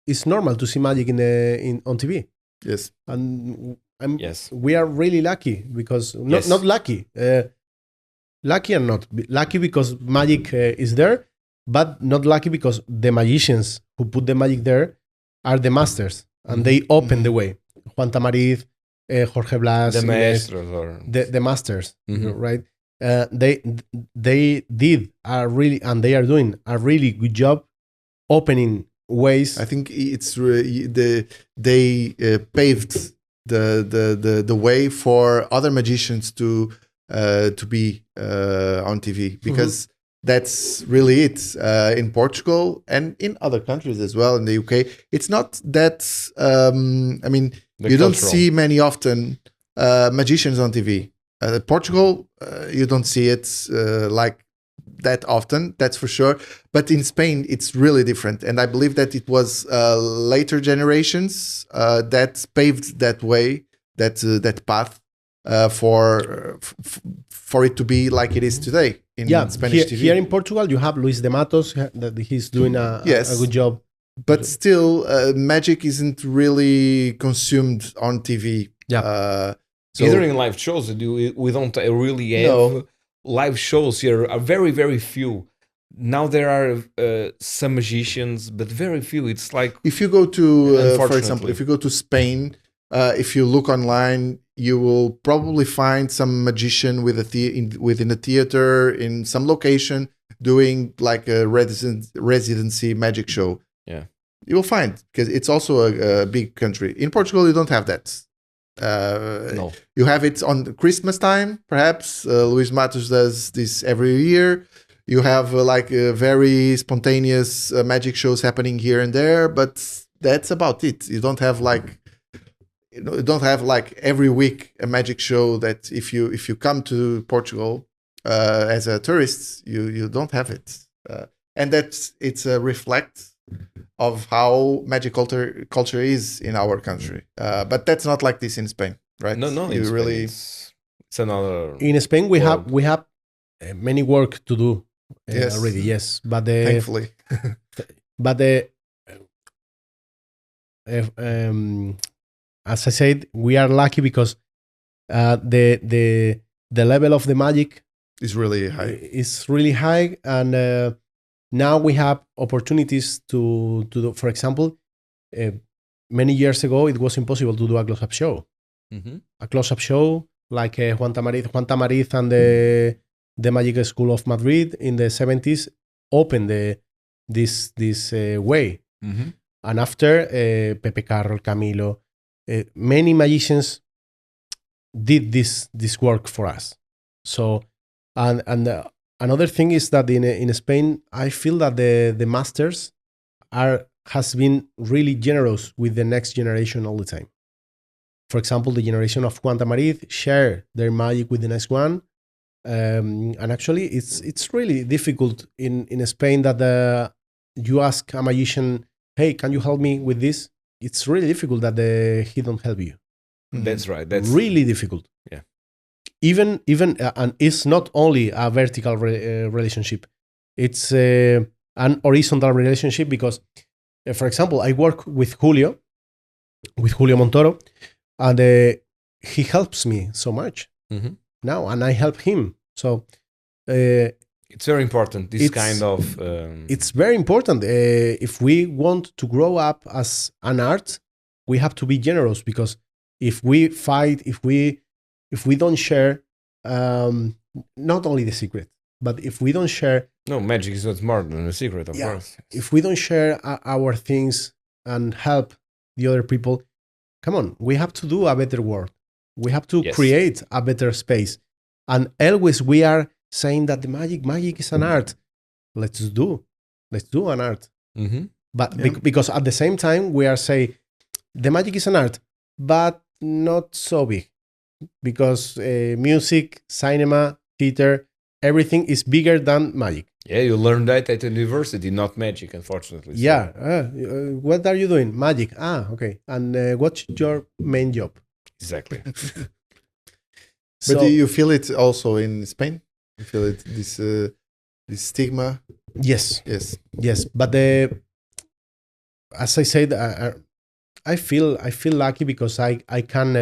It's normal to see magic on TV, Yes. and Yes. we are really lucky because not lucky, lucky and not lucky because magic is there, but not lucky because the magicians who put the magic there are the masters and they open the way. Juan Tamariz, Jorge Blas, The Inés, maestros, or the masters, Mhm. right? They did a really, and they are doing a really good job opening ways. I think it's they paved the way for other magicians to be on TV, because that's really it. In Portugal and in other countries as well, in the UK, it's not that. I mean, The you don't cultural. see many often magicians on TV. Portugal, you don't see it like that often, that's for sure. But in Spain, it's really different, and I believe that it was later generations that paved that way, that path for it to be like it is today in Spanish TV. Here in Portugal, you have Luis de Matos, that he's doing a good job. But still, magic isn't really consumed on TV. Yeah. Either in live shows, we don't really have live shows here. Are very, very few. Now there are some magicians, but very few. It's like, if you go to, for Unfortunately. example, if you go to Spain, if you look online, you will probably find some magician within a theater in some location doing like a residency magic show. Yeah. you will find, because it's also a big country. In Portugal, you don't have that. No. You have it on Christmas time, perhaps. Luis Matos does this every year. You have very spontaneous magic shows happening here and there, but that's about it. You don't have every week a magic show that if you come to Portugal as a tourist, you don't have it. And it's a reflect of how magic culture is in our country. But that's not like this in Spain, right? No. In Spain, it's another. In Spain, we have many work to do already. Yes, but thankfully, but as I said, we are lucky because the level of the magic is really high. It's really high, and now we have opportunities to do. For example, many years ago, it was impossible to do a close-up show. Mm-hmm. A close-up show like Juan Tamariz and the Magic School of Madrid in the 70s opened this way. Mm-hmm. And after Pepe Carroll, Camilo, many magicians did this work for us. So, and another thing is that in Spain, I feel that the masters has been really generous with the next generation all the time. For example, the generation of Juan Tamariz share their magic with the next one. And actually, it's really difficult in Spain that you ask a magician, "Hey, can you help me with this?" It's really difficult that he don't help you. That's right. That's really difficult. Yeah. Even and it's not only a vertical relationship; it's an horizontal relationship because, for example, I work with Julio Montoro, and he helps me so much now, and I help him. So it's very important. This kind of it's very important. If we want to grow up as an art, we have to be generous because if we fight, if we don't share, not only the secret, but if we don't share, no, magic is not more than a secret, of course. If we don't share our things and help the other people, come on, we have to do a better world. We have to create a better space. And always we are saying that the magic is an art. Let's do an art. Mm-hmm. But because at the same time we are saying the magic is an art, but not so big, because music, cinema, theater, everything is bigger than magic. Yeah, you learn that at university, not magic, unfortunately. So. Yeah. What are you doing? Magic. Okay. And what's your main job? Exactly. But do you feel it also in Spain? You feel it, this stigma? Yes. But as I said, I feel lucky because I can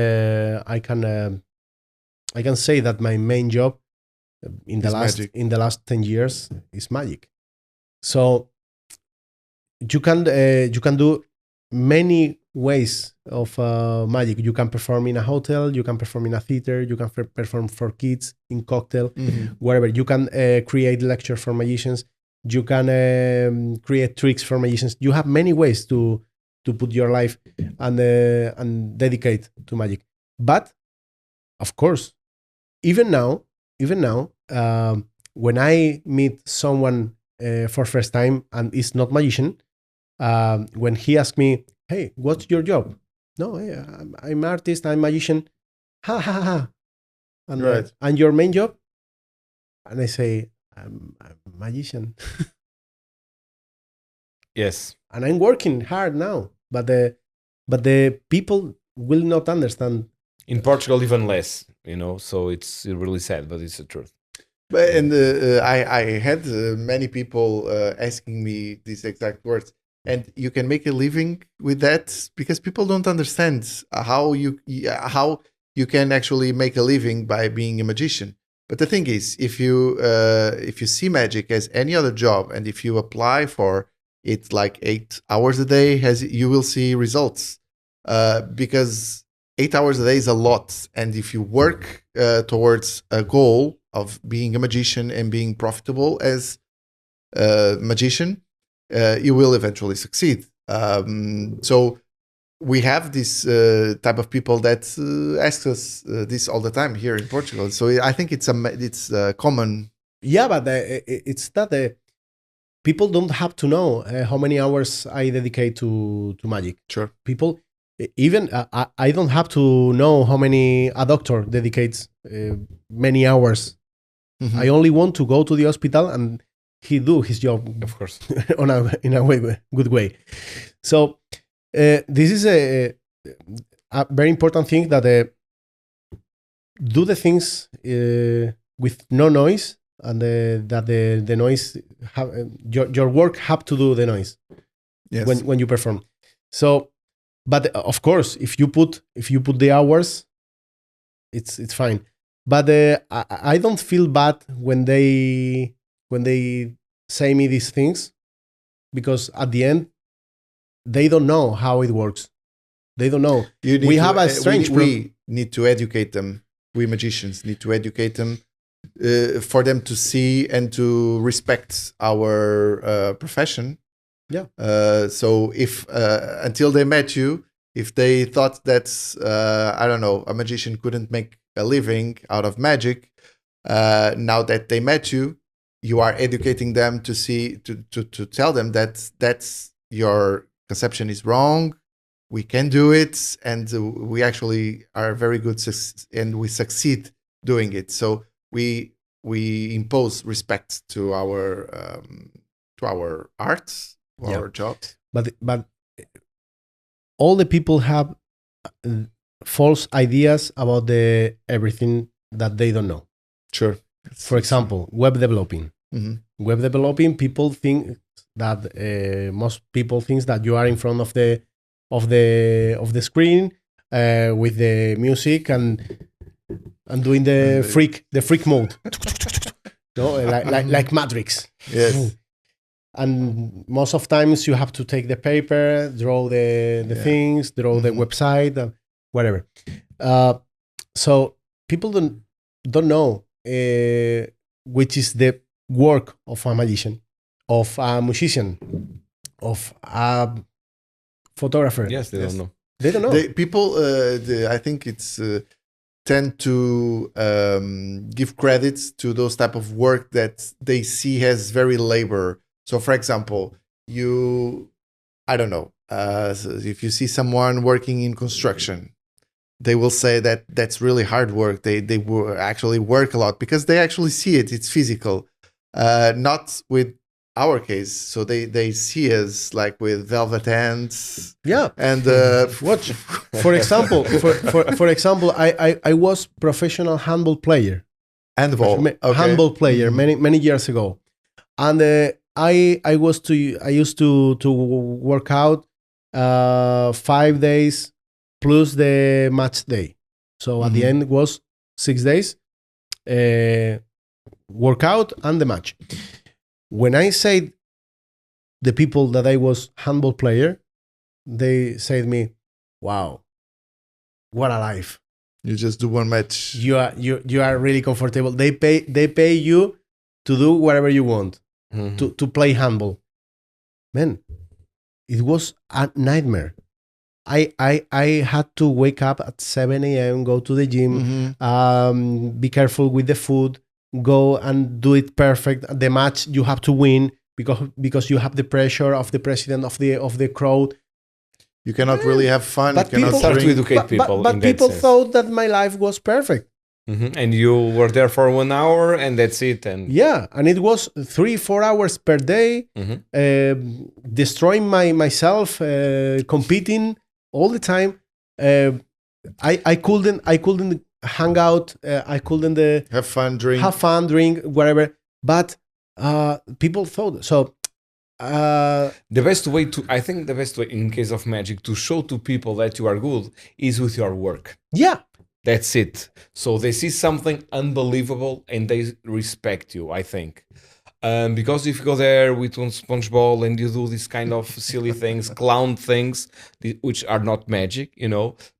say that my main job in the last 10 years is magic. So you can do many ways of magic. You can perform in a hotel, you can perform in a theater, you can perform for kids in cocktail, wherever. You can create lecture for magicians, you can create tricks for magicians. You have many ways to put your life and dedicate to magic. But of course, even now, when I meet someone for first time and is not magician, when he asks me, "Hey, what's your job?" "No, I'm artist, I'm magician." Ha ha ha. And, right. And your main job? And I say, I'm a magician. Yes. And I'm working hard now. But the people will not understand. In Portugal, even less, so it's really sad, but it's the truth. But I had many people asking me these exact words. And you can make a living with that because people don't understand how you can actually make a living by being a magician. But the thing is, if you see magic as any other job, and if you apply for it like 8 hours a day, you will see results. Because 8 hours a day is a lot, and if you work towards a goal of being a magician and being profitable as a magician, you will eventually succeed. So we have this type of people that ask us this all the time here in Portugal. So I think it's common. Yeah, but it's that people don't have to know how many hours I dedicate to magic. Sure. People, even I don't have to know how many a doctor dedicates many hours. Mhm. I only want to go to the hospital and he do his job, Of course. in a good way. So this is a very important thing that do the things with no noise, and that the noise your work have to do the noise. Yes. when you perform. So, but of course, if you put the hours, it's fine. But I don't feel bad when they say me these things, because at the end they don't know how it works. They don't know. We have a strange we need to educate them. We magicians need to educate them for them to see and to respect our profession. Yeah. So if until they met you, if they thought that I don't know, a magician couldn't make a living out of magic, now that they met you, you are educating them to see to tell them that that's your conception is wrong. We can do it, and we actually are very good, and we succeed doing it. So we impose respect to our arts, our jobs. But all the people have false ideas about the everything that they don't know. Sure. For example, web developing. Mhm. Web developing, people think that most people think that you are in front of the screen with the music and doing the freak mode. No, like Matrix. Yes. And most of times you have to take the paper, draw the things, draw the website, and whatever. So people don't know which is the work of a magician, of a musician, of a photographer. Yes, they don't know. They don't know. People, I think it's tend to give credits to those type of work that they see as very labor. So, for example, I don't know, so if you see someone working in construction, they will say that that's really hard work. They actually work a lot because they actually see it. It's physical, not with our case. So they see us like with velvet hands. Yeah. And watch. For example, for example, I was professional handball player. handball. Handball player many years ago, and I used to work out 5 days plus the match day. So at the end it was 6 days workout and the match. When I said the people that I was handball player, they said me, "Wow, what a life! You just do one match. You are really comfortable. They pay you to do whatever you want." To play handball. Man, it was a nightmare. I had to wake up at 7 a.m., go to the gym, be careful with the food, go and do it perfect. The match you have to win because you have the pressure of the president of the crowd. You cannot really have fun. But you cannot people start to drink. educate people. But in that people sense. thought that my life was perfect. And you were there for 1 hour, and that's it. And Yeah, and it was 3-4 hours per day, destroying myself, competing all the time. I couldn't hang out. I couldn't Have fun, drink. have fun, drink, whatever. But people thought so. I think the best way in case of magic to show to people that you are good is with your work. Yeah, That's it. So they see something unbelievable and they respect you, I think. Because if you go there with one sponge ball and you do this kind of silly things, clown things, which are not magic,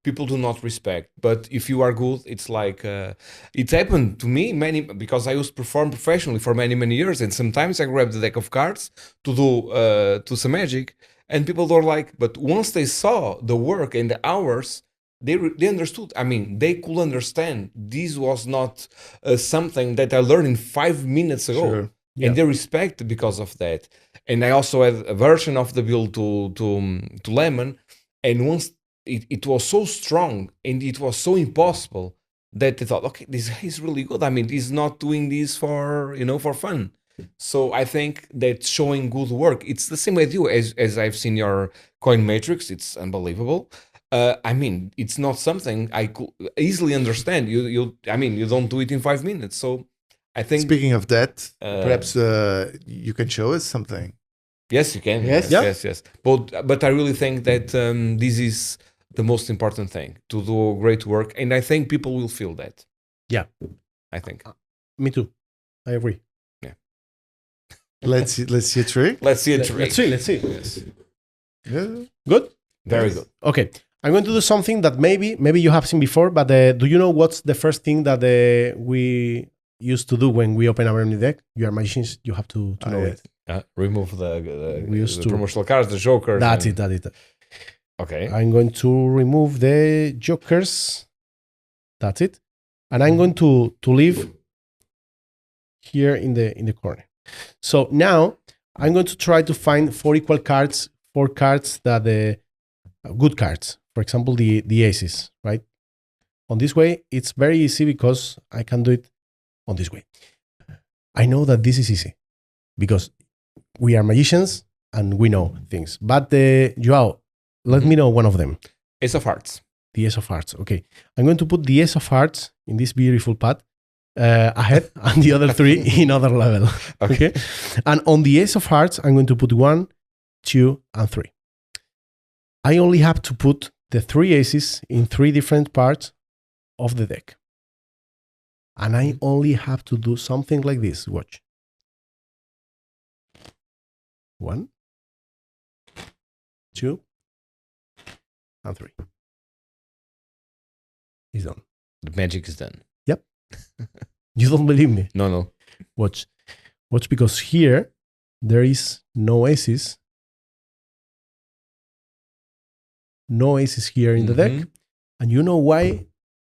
people do not respect. But if you are good, it's like it happened to me because I used to perform professionally for many, many years, and sometimes I grab the deck of cards to do some magic, and people were like, but once they saw the work and the hours, they understood. I mean, they could understand this was not something that I learned in 5 minutes ago. Sure. And they respect because of that. And I also had a version of the build to Lemon, and once it was so strong and it was so impossible that they thought, okay, this guy is really good. I mean, he's not doing this for fun. So I think that showing good work, it's the same with you as I've seen your coin matrix. It's unbelievable. I mean, it's not something I could easily understand. You don't do it in 5 minutes. So I think. Speaking of that, perhaps you can show us something. Yes, you can. Yes? Yes. But I really think that this is the most important thing, to do great work, and I think people will feel that. Yeah, I think. Me too. I agree. Yeah. Let's see a trick. Let's see a trick. Let's see. Yes. Yeah. Good. Very good. Okay, I'm going to do something that maybe you have seen before, but do you know what's the first thing that we used to do when we open our new deck? You are magicians, you have to know it. Remove the promotional cards, the jokers. That's it. Okay. I'm going to remove the jokers. That's it. And I'm going to leave here in the corner. So now I'm going to try to find 4 equal cards, 4 cards that good cards. For example, the aces, right? On this way, it's very easy because I can do it on this way. I know that this is easy because we are magicians and we know things. But João, let me know one of them. Ace of Hearts. The Ace of Hearts. Okay. I'm going to put the Ace of Hearts in this beautiful pad ahead and the other 3 in other level. Okay. And on the Ace of Hearts, I'm going to put 1, 2, and 3. I only have to put the 3 aces in 3 different parts of the deck. And I only have to do something like this. Watch. 1, 2, and 3. It's done. The magic is done. Yep. You don't believe me? No. Watch, because here there is no aces. No aces here in the deck. And you know why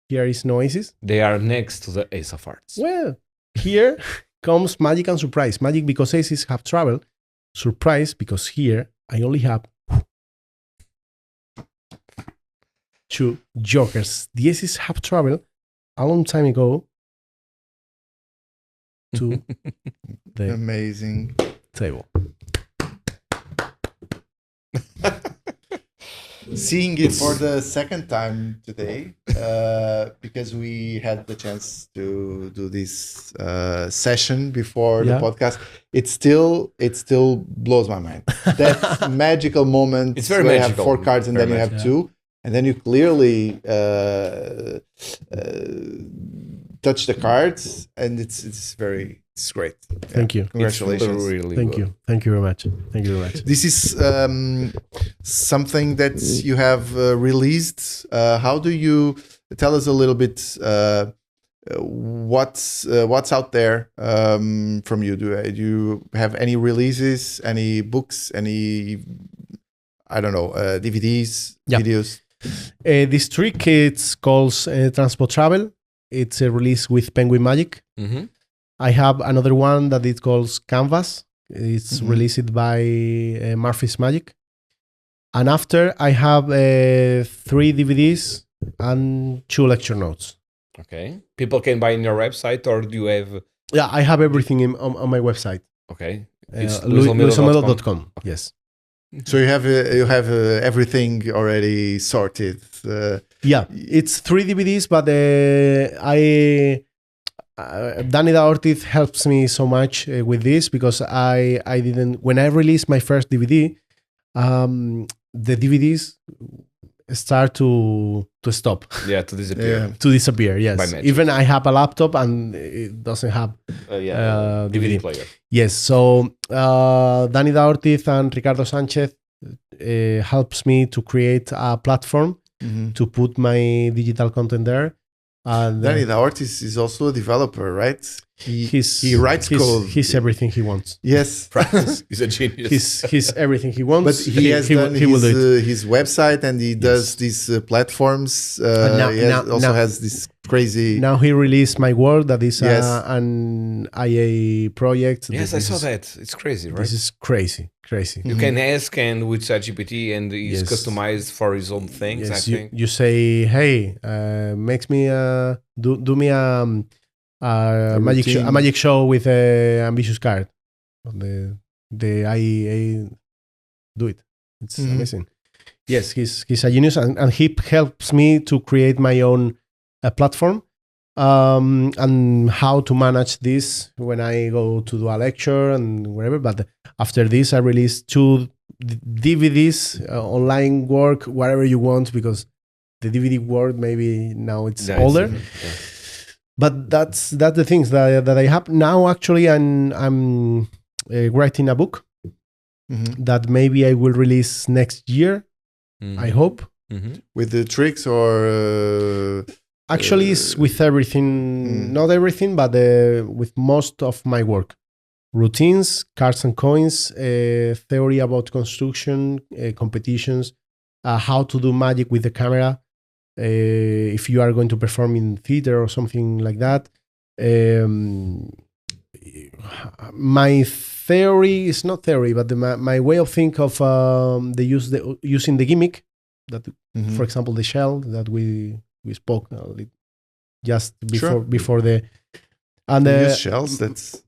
here is no aces? They are next to the Ace of Hearts. Well, here comes magic and surprise. Magic because aces have travel. Surprise because here I only have 2 jokers. The aces have traveled a long time ago to the Amazing table. Seeing it for the second time today, because we had the chance to do this session before the podcast. It still blows my mind. That magical moment. It's very where magical. You have 4 cards and Very then you have 2, and then you clearly touch the cards, and it's great. Thank you. Congratulations. Really Thank good. you. Thank you very much. Thank you very much. This is something that you have released. How do you tell us a little bit what's out there from you? Do you have any releases, any books, any DVDs, videos? This trick, it's called Transpo Travel. It's a release with Penguin Magic. Mm-hmm. I have another one that it calls Canvas. It's released by Murphy's Magic. And after, I have 3 DVDs and 2 lecture notes. Okay. People can buy in your website, or do you have... Yeah, I have everything on my website. Okay. It's luisolmedo.com. Yes. So you have everything already sorted. Yeah, it's 3 DVDs, but Dani DaOrtiz helps me so much with this because I didn't, when I released my first DVD, the DVDs start to stop, Yeah, to disappear. to disappear. By Yes, magic. even I have a laptop and it doesn't have DVD DVD. player. Yes, so Dani DaOrtiz and Ricardo Sanchez helps me to create a platform to put my digital content there. And Dani DaOrtiz is also a developer, right? He writes he's, code. He's everything he wants. Yes, He's a genius. He's everything he wants. but he has done will do it. his website and he does these platforms. now- Has this crazy. Now he released My World, that is Yes. an IA project. Yes, I This saw is- that. It's crazy, right? This is crazy. You can ask and with ChatGPT and he's Yes. customized for his own things, I Yes, think. you say, hey, makes me do me a routine. magic show with a ambitious card. The IA do it. It's amazing. Yes, he's a genius, and he helps me to create my own platform and how to manage this when I go to do a lecture and wherever. But after this, I released 2 DVDs, online work, whatever you want, because the DVD world maybe now it's older. But that's the things that I have now. Actually, I'm writing a book that maybe I will release next year. I hope. With the tricks or Actually, it's with everything, not everything, but with most of my work. Routines, cards and coins, theory about construction, competitions, how to do magic with the camera, if you are going to perform in theater or something like that. My theory is not theory, but my way of think of using the gimmick, that, for example, the shell that we spoke just before the and use shells. That's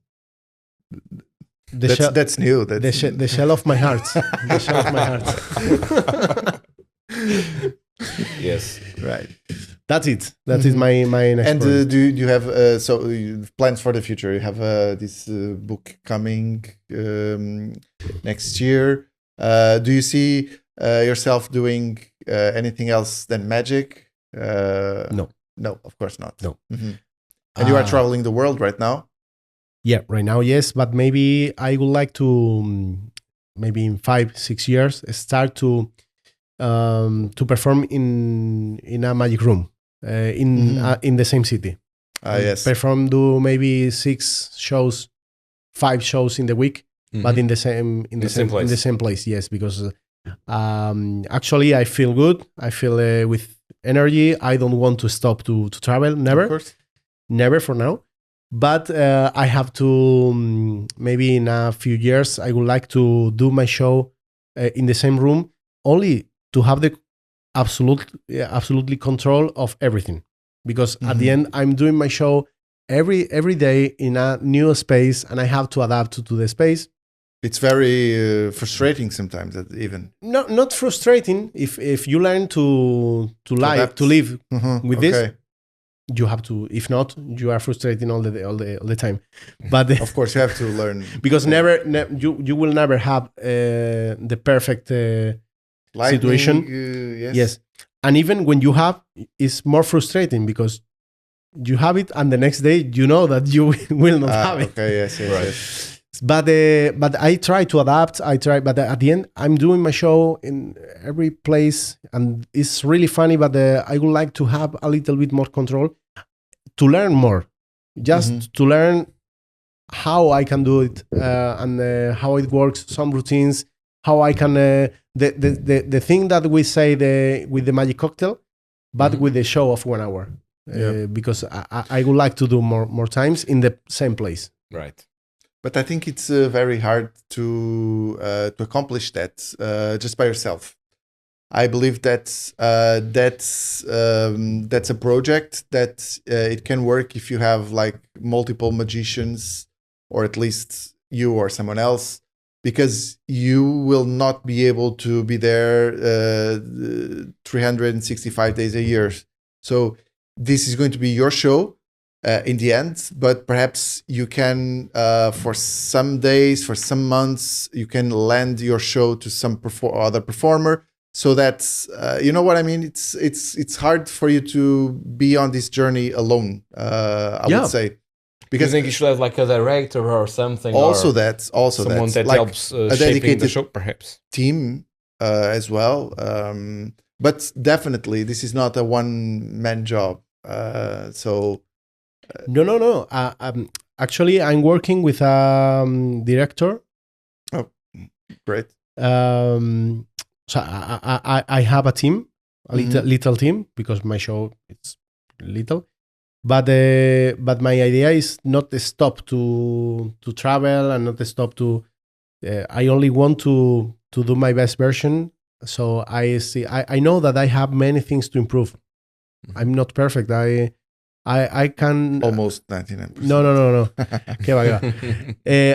new. The shell of my heart. The shell of my heart. Yes. Right. That's it. That is my next. And project. do you have plans for the future? You have this book coming next year. Do you see yourself doing anything else than magic? No, of course not. No. And you are traveling the world right now? Yeah, right now, yes. But maybe I would like to, maybe in 5-6 years, start to perform in a magic room in the same city. Yes. Perform, do maybe 6 shows, 5 shows in the week, but in the same place. Yes, because actually I feel good. I feel with energy. I don't want to stop to travel. Never. Of course. Never for now. But I have to, maybe in a few years, I would like to do my show in the same room, only to have the absolutely control of everything. Because at the end, I'm doing my show every day in a new space, and I have to adapt to the space. It's very frustrating sometimes, even. No, not frustrating. If you learn to live with this, you have to. If not, you are frustrating all the time. But of course, you have to learn because you will never have the perfect situation. Yes, and even when you have, it's more frustrating because you have it, and the next day you know that you will not have it. Okay, yes. But I try to adapt. But at the end, I'm doing my show in every place, and it's really funny. But I would like to have a little bit more control, to learn more, just to learn how I can do it and how it works. Some routines, how I can the thing that we say with the magic cocktail, but with the show of 1 hour, because I would like to do more times in the same place. Right. But I think it's very hard to accomplish that just by yourself. I believe that's a project that it can work if you have like multiple magicians, or at least you or someone else, because you will not be able to be there 365 days a year. So this is going to be your show. In the end, but perhaps you can, for some days, for some months, you can lend your show to some other performer, so that's you know what I mean. It's hard for you to be on this journey alone. I would say. Because I think you should have like a director or something. Also, or someone that like helps a shaping dedicated the show, perhaps. Team as well. But definitely, this is not a one-man job. No. Actually, I'm working with a director. Oh, great. So I have a team, a little team, because my show it's little. But my idea is not to stop to travel and not to stop to. I only want to do my best version. So I know that I have many things to improve. I'm not perfect. I can almost 99%. No.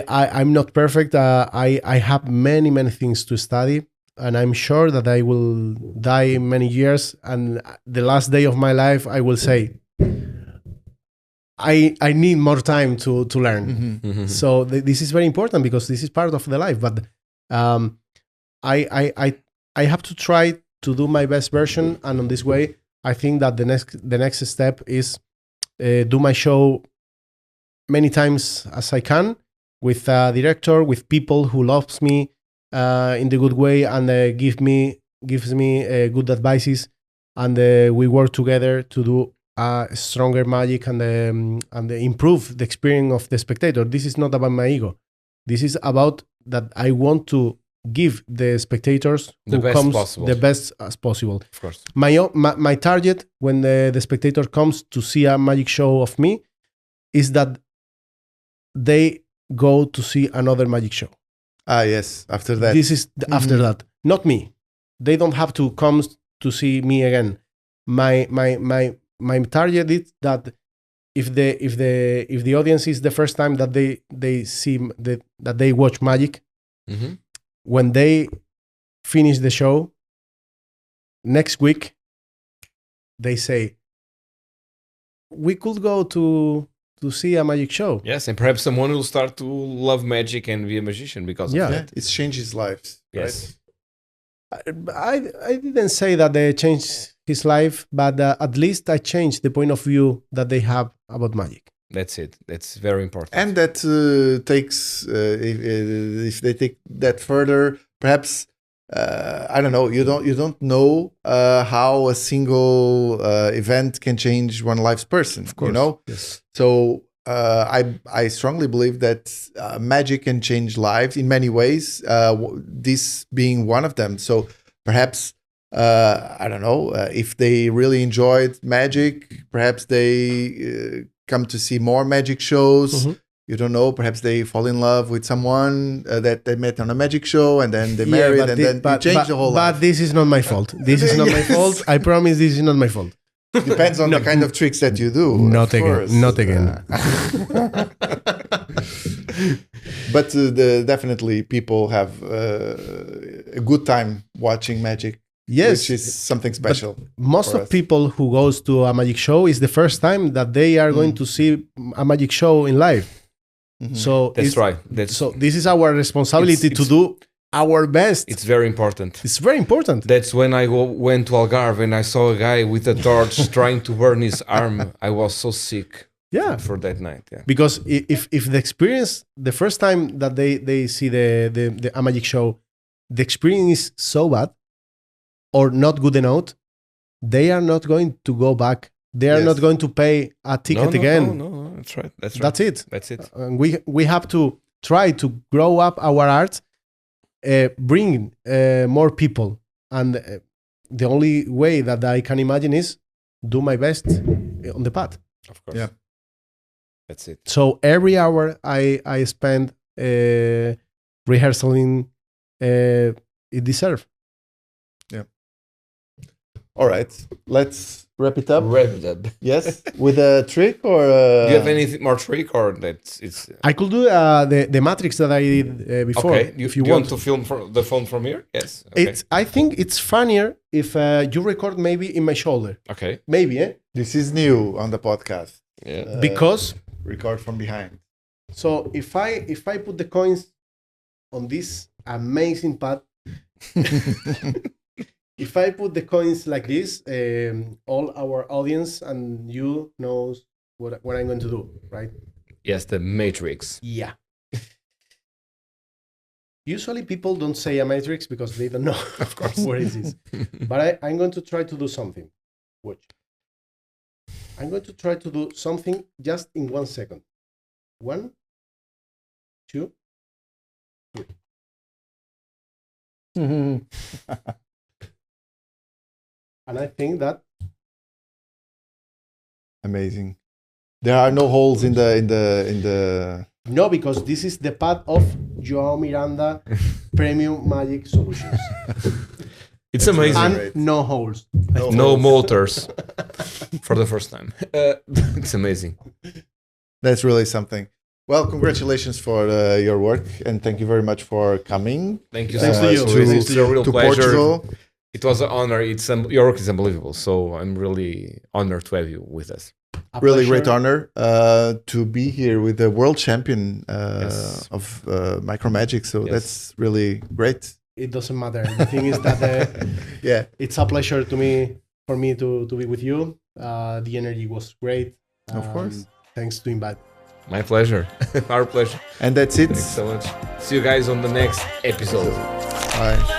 I'm not perfect. I have many things to study, and I'm sure that I will die in many years. And the last day of my life, I will say, I need more time to learn. So this is very important because this is part of the life. But I have to try to do my best version, and on this way, I think that the next step is do my show many times as I can with a director, with people who loves me in the good way and gives me good advices, and we work together to do stronger magic and improve the experience of the spectator. This is not about my ego. This is about that I want to give the spectators the best as possible. Of course. My target when the spectator comes to see a magic show of me is that they go to see another magic show. Yes. After that. This is after that. Not me. They don't have to come to see me again. My target is that if the audience is the first time that they see that they watch magic, when they finish the show next week, they say, we could go to see a magic show. Yes, and perhaps someone will start to love magic and be a magician because of that. It changes lives. Yes. Right? I didn't say that they changed his life, but at least I changed the point of view that they have about magic. That's it. That's very important. And that takes, if they take that further, perhaps I don't know. You don't know how a single event can change one life's person. Of course. You know. Yes. So I strongly believe that magic can change lives in many ways. This being one of them. So perhaps. I don't know if they really enjoyed magic. Perhaps they come to see more magic shows. You don't know. Perhaps they fall in love with someone that they met on a magic show, and then they married, and then you change the whole life. But this is not my fault. This is not my fault. I promise. This is not my fault. Depends on the kind of tricks that you do. Not again. Not again. But definitely, people have a good time watching magic. Yes, which is something special. But most of people who goes to a magic show is the first time that they are going to see a magic show in live. So that's right. So this is our responsibility to do our best. It's very important. It's very important. That's when I went to Algarve and I saw a guy with a torch trying to burn his arm. I was so sick. Yeah, for that night. Yeah, because if the experience, the first time that they see a magic show, the experience is so bad or not good enough, they are not going to go back. They are not going to pay a ticket again. No, that's right. That's it. That's it. We have to try to grow up our art, bring more people, and the only way that I can imagine is do my best on the path. Of course. Yeah. That's it. So every hour I spend rehearsing, it deserves. Yeah. All right. Let's wrap it up. Yes. With a trick or? Do you have any more trick or it's? I could do the matrix that I did before. Okay. If you want to film the phone from here? Yes. Okay. I think it's funnier if you record maybe in my shoulder. Okay. Maybe. This is new on the podcast. Yeah. Because record from behind. So if I put the coins on this amazing pad, If I put the coins like this, all our audience and you knows what I'm going to do, right? Yes, the matrix. Yeah. Usually people don't say a matrix because they don't know Of course. what it is. But I'm going to try to do something. Watch. I'm going to try to do something just in 1 second. 1, 2, 3. And I think that Amazing. There are no holes in the. no, because this is the path of João Miranda Premium Magic Solutions. It's amazing. And Great. no holes. No motors for the first time. It's amazing. That's really something. Well, congratulations for your work, and thank you very much for coming Thank you Thanks so to much. you. Luis. It's a real to pleasure. Portugal. It was an honor. Your work is unbelievable. So I'm really honored to have you with us. A Really pleasure. great honor to be here with the world champion Yes. of Micromagic. So Yes. that's really great. It doesn't matter. The thing is that Yeah. it's a pleasure for me to be with you. The energy was great. Of course. Thanks to invite. My pleasure. Our pleasure. And that's it. Thanks so much. See you guys on the next episode. Bye.